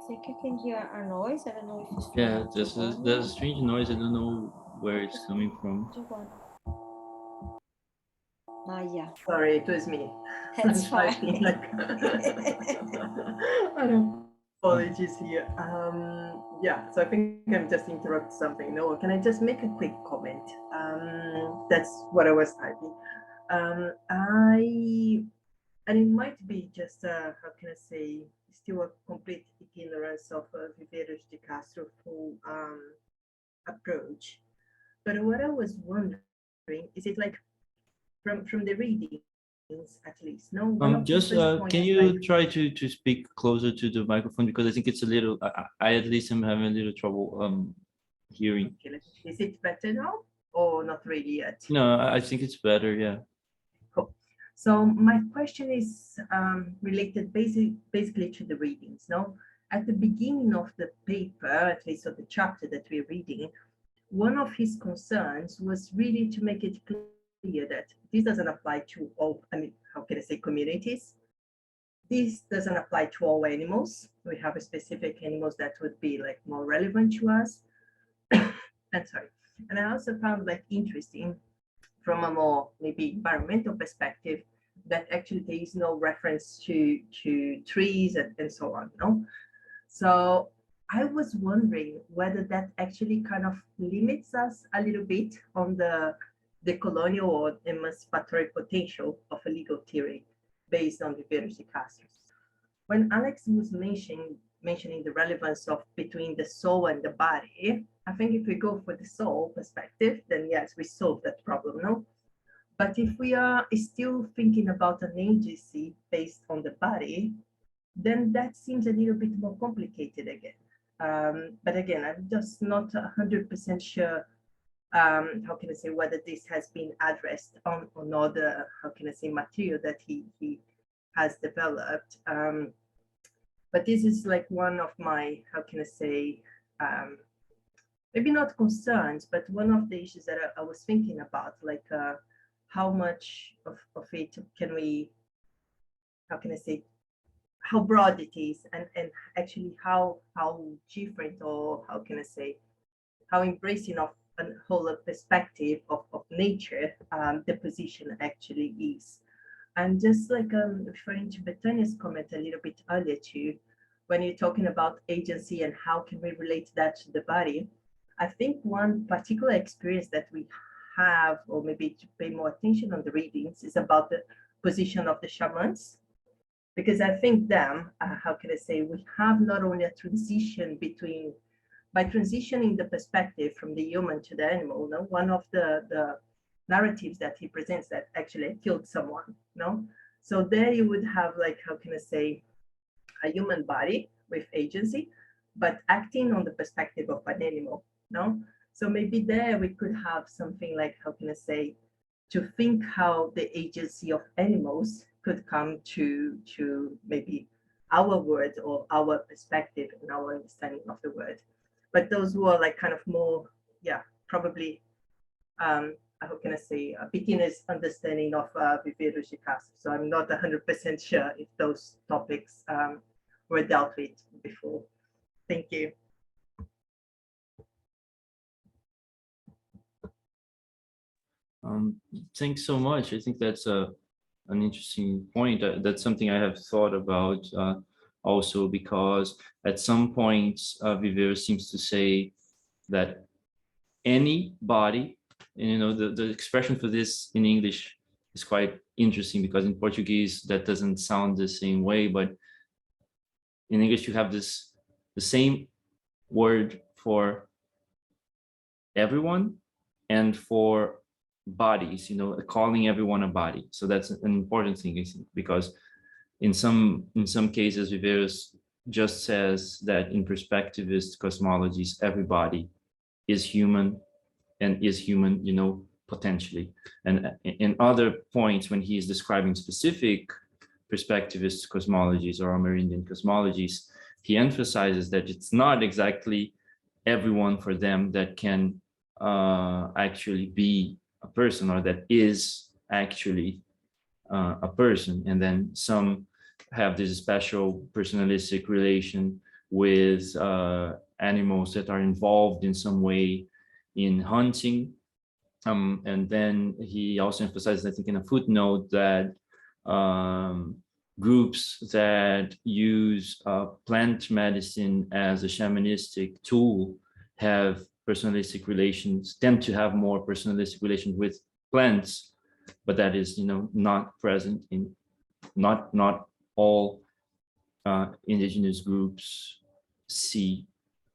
think you can hear a noise. I don't know if it's from Yeah, Giovanna. there's a strange noise. I don't know where it's coming from. Giovanna. Yeah. Sorry, it was me. That's I'm typing, fine. like, I don't apologies here. Yeah, so I think I'm just interrupt something. No, can I just make a quick comment? That's what I was typing. And it might be just how can I say, still a complete ignorance of Viveiros de Castro full approach. But what I was wondering is it like from the readings at least? No, one of the Just first points can is you like, try to speak closer to the microphone, because I think it's a little. I at least am having a little trouble hearing. okay, is it better now or not really yet? No, I think it's better. Yeah. Cool. So my question is related basically to the readings. No, at the beginning of the paper, at least of the chapter that we're reading, one of his concerns was really to make it clear that this doesn't apply to all, I mean, how can I say, communities. This doesn't apply to all animals. We have specific animals that would be like more relevant to us. And sorry. And I also found like interesting from a more maybe environmental perspective that actually there is no reference to trees and so on. No. So I was wondering whether that actually kind of limits us a little bit on the colonial or emancipatory potential of a legal theory based on Viveiros de Castro. When Alex was mentioning the relevance of between the soul and the body, I think if we go for the soul perspective, then yes, we solve that problem, no? But if we are still thinking about an agency based on the body, then that seems a little bit more complicated again. But again, I'm just not 100% sure, how can I say, whether this has been addressed on other, how can I say, material that he has developed. But this is like one of my, how can I say, maybe not concerns, but one of the issues that I was thinking about, like how much of it can we, how can I say, how broad it is, and actually how different, or how can I say, how embracing of a whole perspective of nature the position actually is. And just like referring to Betania's comment a little bit earlier too, when you're talking about agency and how can we relate that to the body, I think one particular experience that we have, or maybe to pay more attention on the readings, is about the position of the shamans. Because I think them, how can I say, we have not only a transition between, by transitioning the perspective from the human to the animal, no? One of the narratives that he presents that actually killed someone, no? So there you would have like, how can I say, a human body with agency, but acting on the perspective of an animal, no? So maybe there we could have something like, how can I say, to think how the agency of animals could come to maybe our word or our perspective and our understanding of the word. But those were like kind of more, yeah, probably, how can I say, a beginner's understanding of Viveiros de Castro. So I'm not 100% sure if those topics were dealt with before. Thank you. Thanks so much. I think that's an interesting point. That's something I have thought about also, because at some points Viveiros seems to say that any body, and you know, the expression for this in English is quite interesting, because in Portuguese that doesn't sound the same way, but in English you have the same word for everyone and for bodies, you know, calling everyone a body. So that's an important thing, I think, because in some cases Viveiros just says that in perspectivist cosmologies everybody is human, and is human, you know, potentially. And in other points, when he is describing specific perspectivist cosmologies or Amerindian cosmologies, he emphasizes that it's not exactly everyone for them that can actually be a person, or that is actually a person. And then some have this special personalistic relation with animals that are involved in some way in hunting. And then he also emphasizes, I think in a footnote, that groups that use plant medicine as a shamanistic tool have personalistic relations, tend to have more personalistic relations with plants, but that is, not present in, not all indigenous groups see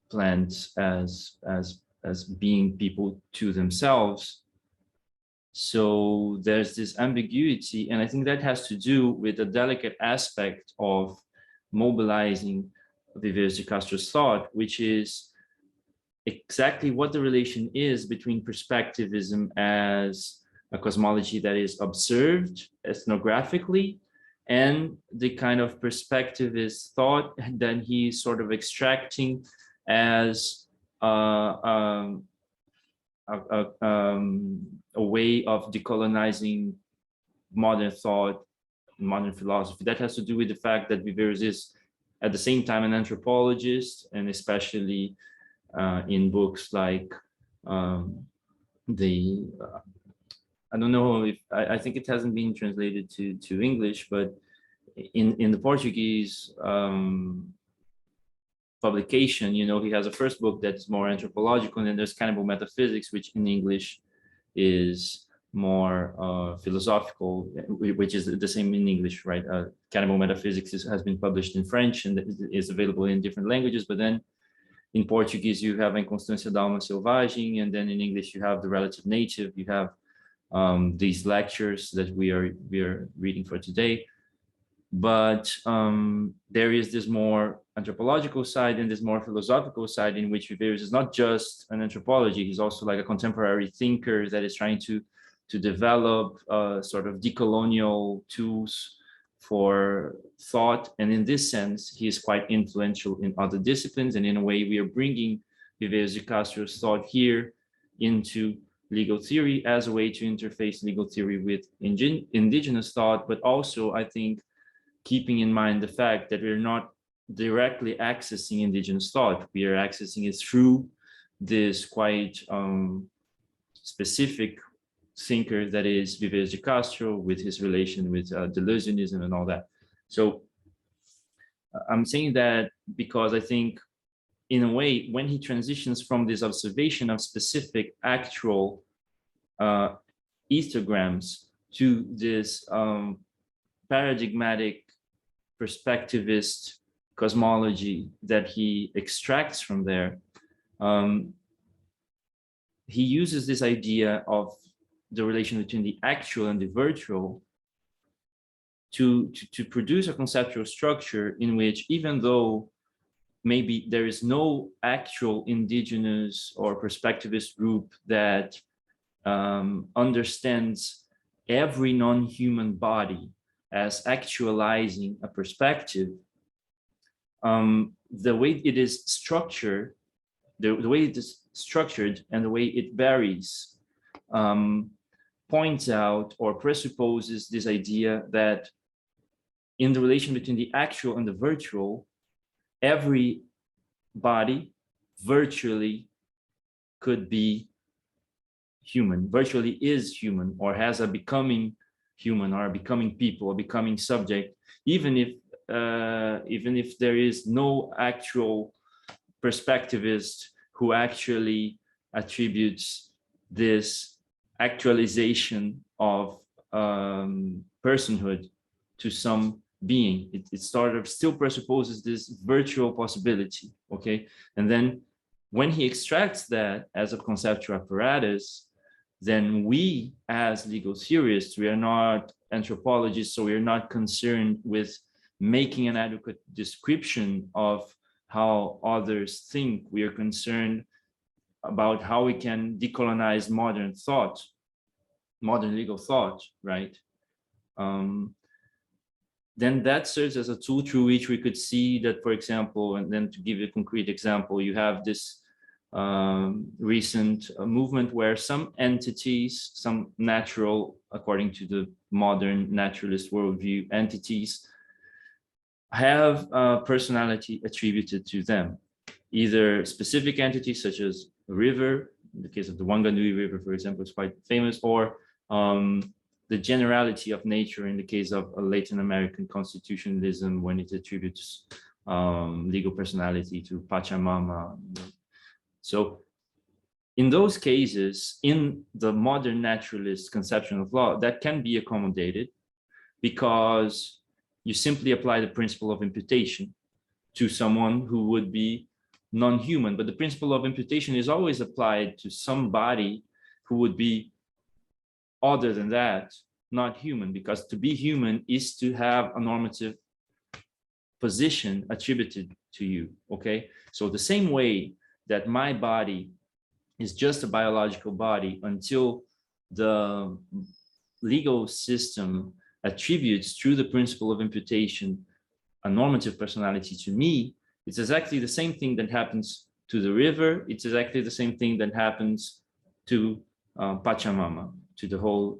plants as being people to themselves. So there's this ambiguity, and I think that has to do with a delicate aspect of mobilizing Viveiros de Castro's thought, which is exactly what the relation is between perspectivism as a cosmology that is observed ethnographically and the kind of perspectivist thought that he's sort of extracting as a way of decolonizing modern thought, modern philosophy. That has to do with the fact that Viveiros is at the same time an anthropologist, and especially in books like I don't know if I think it hasn't been translated to English, but in the Portuguese publication, he has a first book that's more anthropological, and then there's Cannibal Metaphysics, which in English is more philosophical, which is the same in English, right? Cannibal Metaphysics has been published in French and is available in different languages, but then in Portuguese you have Inconstância da Alma Selvagem, and then in English you have The Relative Native, you have these lectures that we are reading for today. But there is this more anthropological side and this more philosophical side in which Viveiros is not just an anthropology, he's also like a contemporary thinker that is trying to develop sort of decolonial tools for thought. And in this sense, he is quite influential in other disciplines. And in a way, we are bringing Viveiros de Castro's thought here into legal theory as a way to interface legal theory with indigenous thought, but also, I think, keeping in mind the fact that we're not directly accessing indigenous thought. We are accessing it through this quite specific thinker that is Viveiros de Castro, with his relation with delusionism and all that. So I'm saying that because I think, in a way, when he transitions from this observation of specific actual ethergrams to this paradigmatic perspectivist cosmology that he extracts from there, he uses this idea of the relation between the actual and the virtual to produce a conceptual structure in which, even though maybe there is no actual indigenous or perspectivist group that understands every non-human body as actualizing a perspective, the way it is structured, the way it is structured and the way it varies points out or presupposes this idea that in the relation between the actual and the virtual, every body virtually could be human, virtually is human, or has a becoming human, or a becoming people, or becoming subject, even if there is no actual perspectivist who actually attributes this actualization of personhood to some being. It sort of still presupposes this virtual possibility, okay? And then when he extracts that as a conceptual apparatus, then we as legal theorists, we are not anthropologists, so we are not concerned with making an adequate description of how others think. We are concerned about how we can decolonize modern thought, modern legal thought, right? Then that serves as a tool through which we could see that, for example, and then to give you a concrete example, you have this recent movement where some entities, some natural, according to the modern naturalist worldview, entities have a personality attributed to them, either specific entities such as a river, in the case of the Wanganui River, for example, is quite famous, or the generality of nature in the case of a Latin American constitutionalism when it attributes legal personality to Pachamama. So in those cases, in the modern naturalist conception of law, that can be accommodated because you simply apply the principle of imputation to someone who would be non-human. But the principle of imputation is always applied to somebody who would be other than that, not human, because to be human is to have a normative position attributed to you, okay? So the same way that my body is just a biological body until the legal system attributes through the principle of imputation a normative personality to me, it's exactly the same thing that happens to the river. It's exactly the same thing that happens to Pachamama, to the whole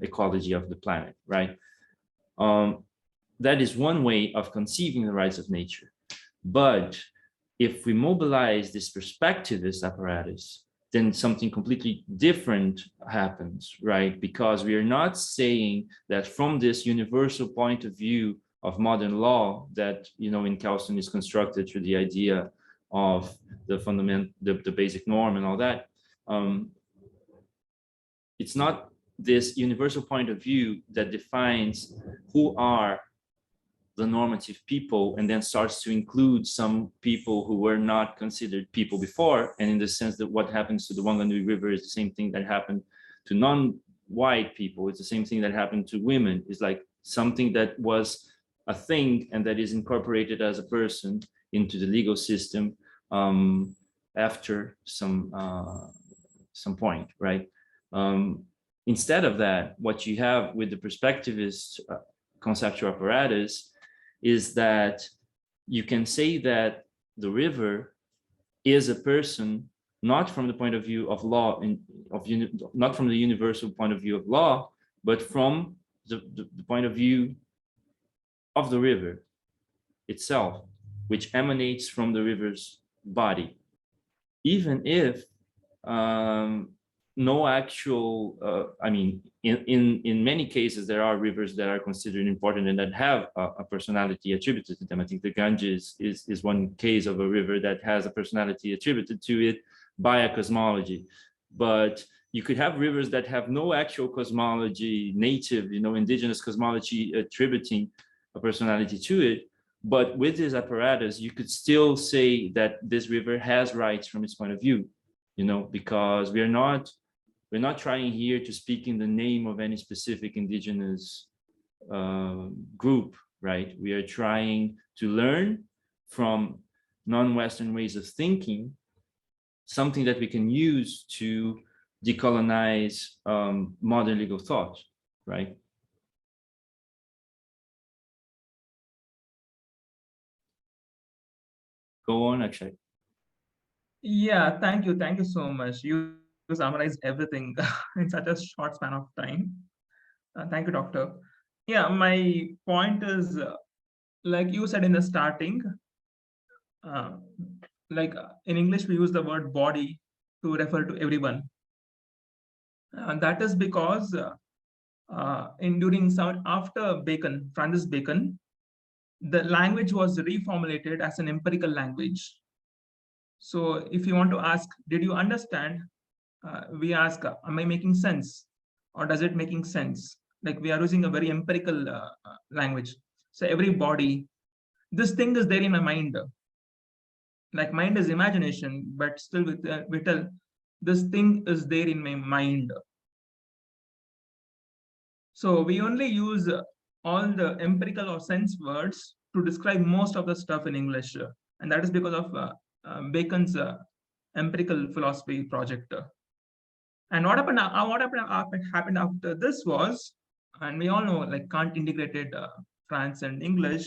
ecology of the planet, right? That is one way of conceiving the rights of nature. But if we mobilize this perspectivist apparatus, then something completely different happens, right? Because we are not saying that from this universal point of view of modern law that, you know, in Kelsen is constructed through the idea of the fundamental, the basic norm and all that. It's not this universal point of view that defines who are the normative people and then starts to include some people who were not considered people before. And in the sense that what happens to the Wanganui River is the same thing that happened to non-white people. It's the same thing that happened to women. It's like something that was a thing and that is incorporated as a person into the legal system after some point, right? Instead of that, what you have with the perspectivist conceptual apparatus is that you can say that the river is a person, not from the point of view of law, not from the universal point of view of law, but from the point of view of the river itself, which emanates from the river's body. Even if no actual, I mean, in many cases, there are rivers that are considered important and that have a personality attributed to them. I think the Ganges is one case of a river that has a personality attributed to it by a cosmology. But you could have rivers that have no actual cosmology, native, you know, indigenous cosmology attributing a personality to it. But with this apparatus, you could still say that this river has rights from its point of view, you know, because we're not trying here to speak in the name of any specific indigenous group, right? We are trying to learn from non-Western ways of thinking, something that we can use to decolonize modern legal thought, right? Go on, Akshay. Yeah, thank you so much. You summarized everything in such a short span of time. Thank you, Doctor. Yeah, my point is, like you said in the starting, in English, we use the word body to refer to everyone. That is because after Bacon, Francis Bacon, the language was reformulated as an empirical language. So if you want to ask, did you understand? We ask, am I making sense? Or does it making sense? Like we are using a very empirical language. So every body, this thing is there in my mind. Like mind is imagination, but still we tell this thing is there in my mind. So we only use all the empirical or sense words to describe most of the stuff in English. And that is because of Bacon's empirical philosophy project. And what happened after this was, and we all know, like Kant integrated France and English.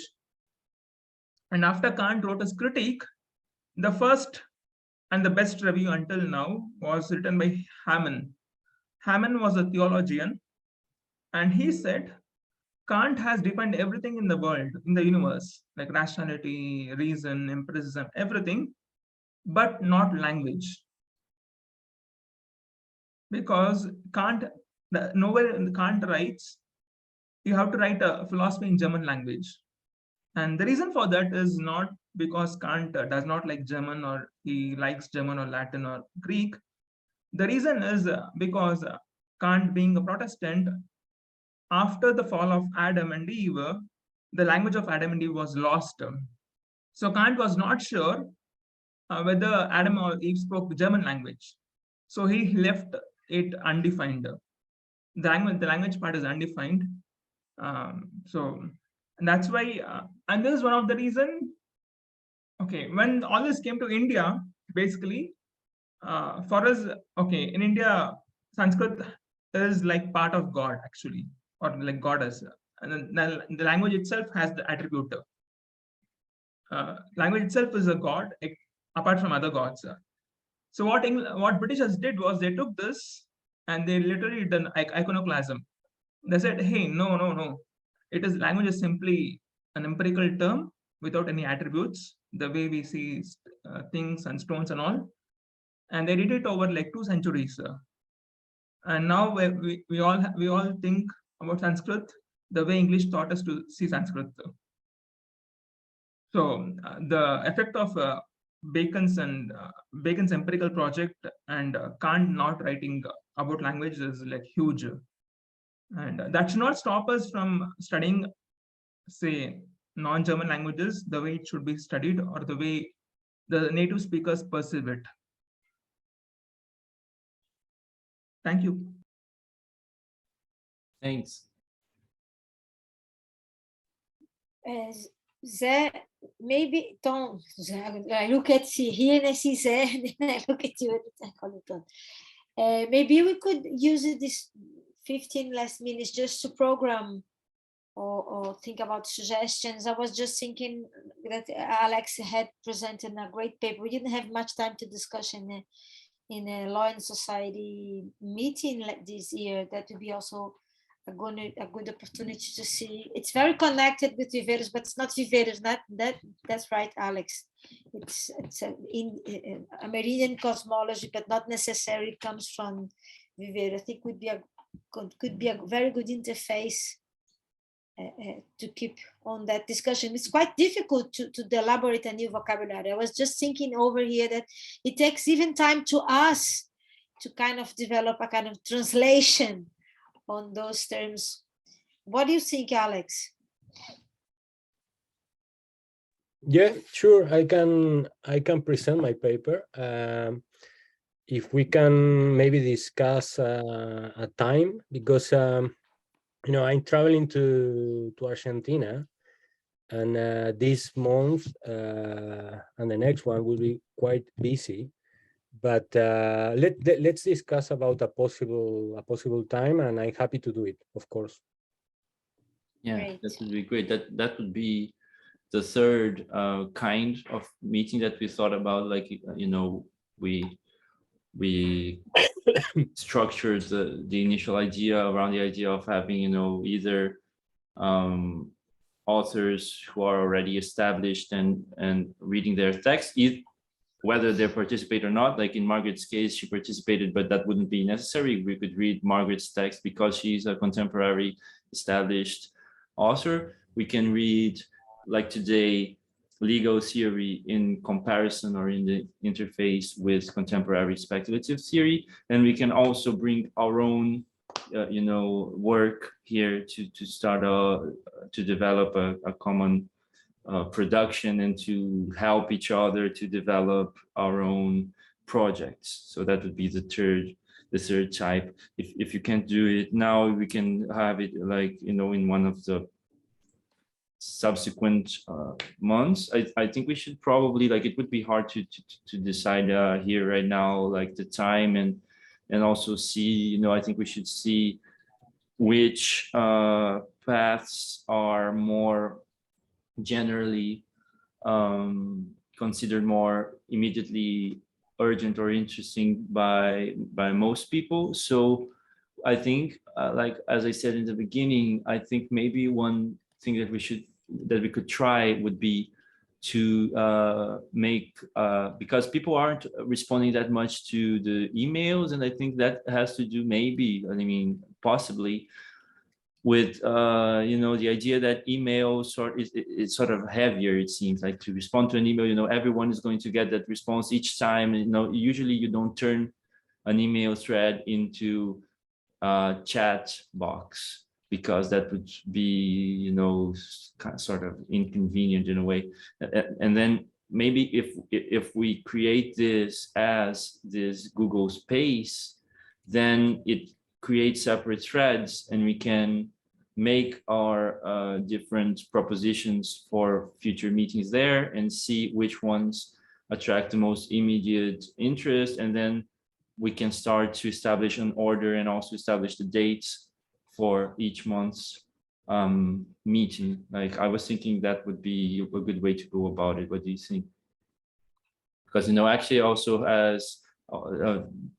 And after Kant wrote his critique, the first and the best review until now was written by Hammond. Hammond was a theologian, and he said Kant has defined everything in the world, in the universe, like rationality, reason, empiricism, everything, but not language. Because nowhere in Kant writes, you have to write a philosophy in German language. And the reason for that is not because Kant does not like German, or he likes German or Latin or Greek. The reason is because Kant, being a Protestant, after the fall of Adam and Eve, the language of Adam and Eve was lost. So Kant was not sure whether Adam or Eve spoke the German language. So he left it undefined. The language part is undefined. So that's why, and this is one of the reason. Okay, when all this came to India, basically, for us, okay, in India, Sanskrit is like part of God, actually, or like goddess. And then the language itself has the attribute. Language itself is a god, apart from other gods. So what Britishers did was they took this and they literally did an iconoclasm. They said, hey, no. Language is simply an empirical term without any attributes, the way we see things and stones and all. And they did it over like 2 centuries. And now we all think about Sanskrit the way English taught us to see Sanskrit. So the effect of Bacon's empirical project and Kant not writing about language is like huge. And that should not stop us from studying, say, non-German languages the way it should be studied, or the way the native speakers perceive it. Thank you. Thanks. Zé, maybe Tom, I look at here and I see Zé, and then I look at you and I call it Tom. Maybe we could use this 15 last minutes just to program or think about suggestions. I was just thinking that Alex had presented a great paper. We didn't have much time to discuss in a Law and Society meeting like this year. That would be also a good opportunity to see. It's very connected with Viveiros, but it's not Viveiros. That's right, Alex. It's a American cosmology, but not necessarily comes from Viveiros. I think could be a very good interface to keep on that discussion. It's quite difficult to elaborate a new vocabulary. I was just thinking over here that it takes even time to us to kind of develop a kind of translation on those terms. What do you think, Alex? Yeah, sure. I can present my paper. If we can maybe discuss a time, because I'm traveling to Argentina, and this month and the next one will be quite busy. But let's discuss about a possible time, and I'm happy to do it, of course. Yeah, Great. that would be great. That would be the third kind of meeting that we thought about. Like, we structured the initial idea around the idea of having, either authors who are already established and reading their text, whether they participate or not. Like in Margaret's case, she participated, but that wouldn't be necessary. We could read Margaret's text because she's a contemporary established author. We can read, like today, legal theory in comparison or in the interface with contemporary speculative theory. And we can also bring our own work here to start to develop a common production and to help each other to develop our own projects. So that would be the third type. If you can't do it now, we can have it like, in one of the subsequent months. I think we should probably, like, it would be hard to decide here right now, like the time, and also see, I think we should see which paths are more generally considered more immediately urgent or interesting by most people. So I think, like, as I said in the beginning, I think maybe one thing that we could try would be to make, because people aren't responding that much to the emails, and I think that has to do maybe, I mean, possibly with, you know, the idea that email it's sort of heavier, it seems like, to respond to an email, you know, everyone is going to get that response each time. You know, usually you don't turn an email thread into chat box, because that would be, you know, sort of inconvenient in a way. And then maybe if we create this as this Google Space, then it creates separate threads, and we can make our different propositions for future meetings there and see which ones attract the most immediate interest, and then we can start to establish an order and also establish the dates for each month's meeting. Like, I was thinking that would be a good way to go about it. What do you think? Because, you know, actually also has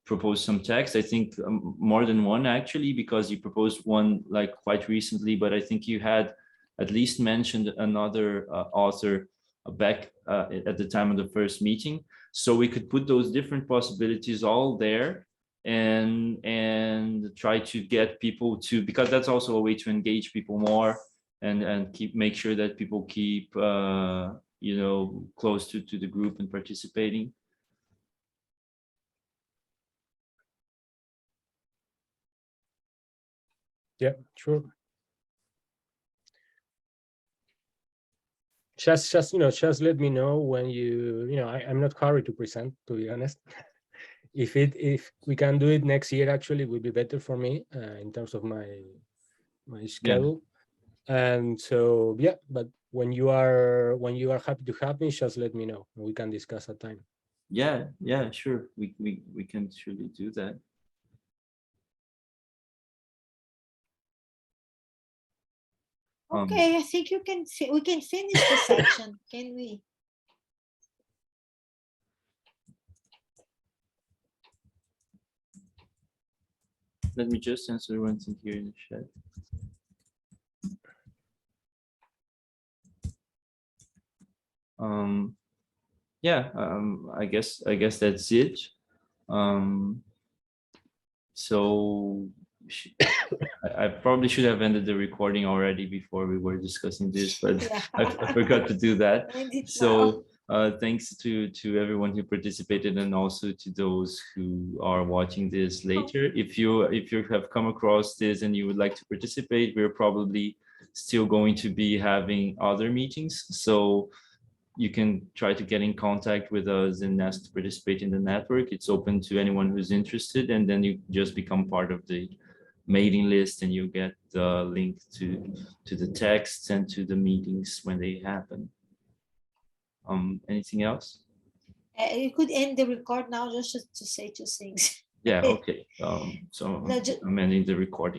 proposed some text, I think more than one actually, because you proposed one like quite recently, but I think you had at least mentioned another author back at the time of the first meeting. So we could put those different possibilities all there and try to get people to, because that's also a way to engage people more and make sure that people keep you know, close to the group and participating. Yeah, sure. Just you know, just let me know when you know, I'm not hurried to present, to be honest. If we can do it next year, actually, it would be better for me in terms of my schedule. Yeah. And so yeah, but when you are happy to have me, just let me know and we can discuss at time. Yeah, sure. We can surely do that. Okay, I think we can finish the section, can we? Let me just answer one thing here in the chat. Yeah, I guess that's it. So I probably should have ended the recording already before we were discussing this, but yeah. I forgot to do that. So thanks to everyone who participated, and also to those who are watching this later. If you have come across this and you would like to participate, we're probably still going to be having other meetings. So you can try to get in contact with us and ask to participate in the network. It's open to anyone who's interested, and then you just become part of the mailing list, and you get the link to the texts and to the meetings when they happen. Anything else? You could end the record now, just to say two things. Yeah, okay. So I'm ending the recording.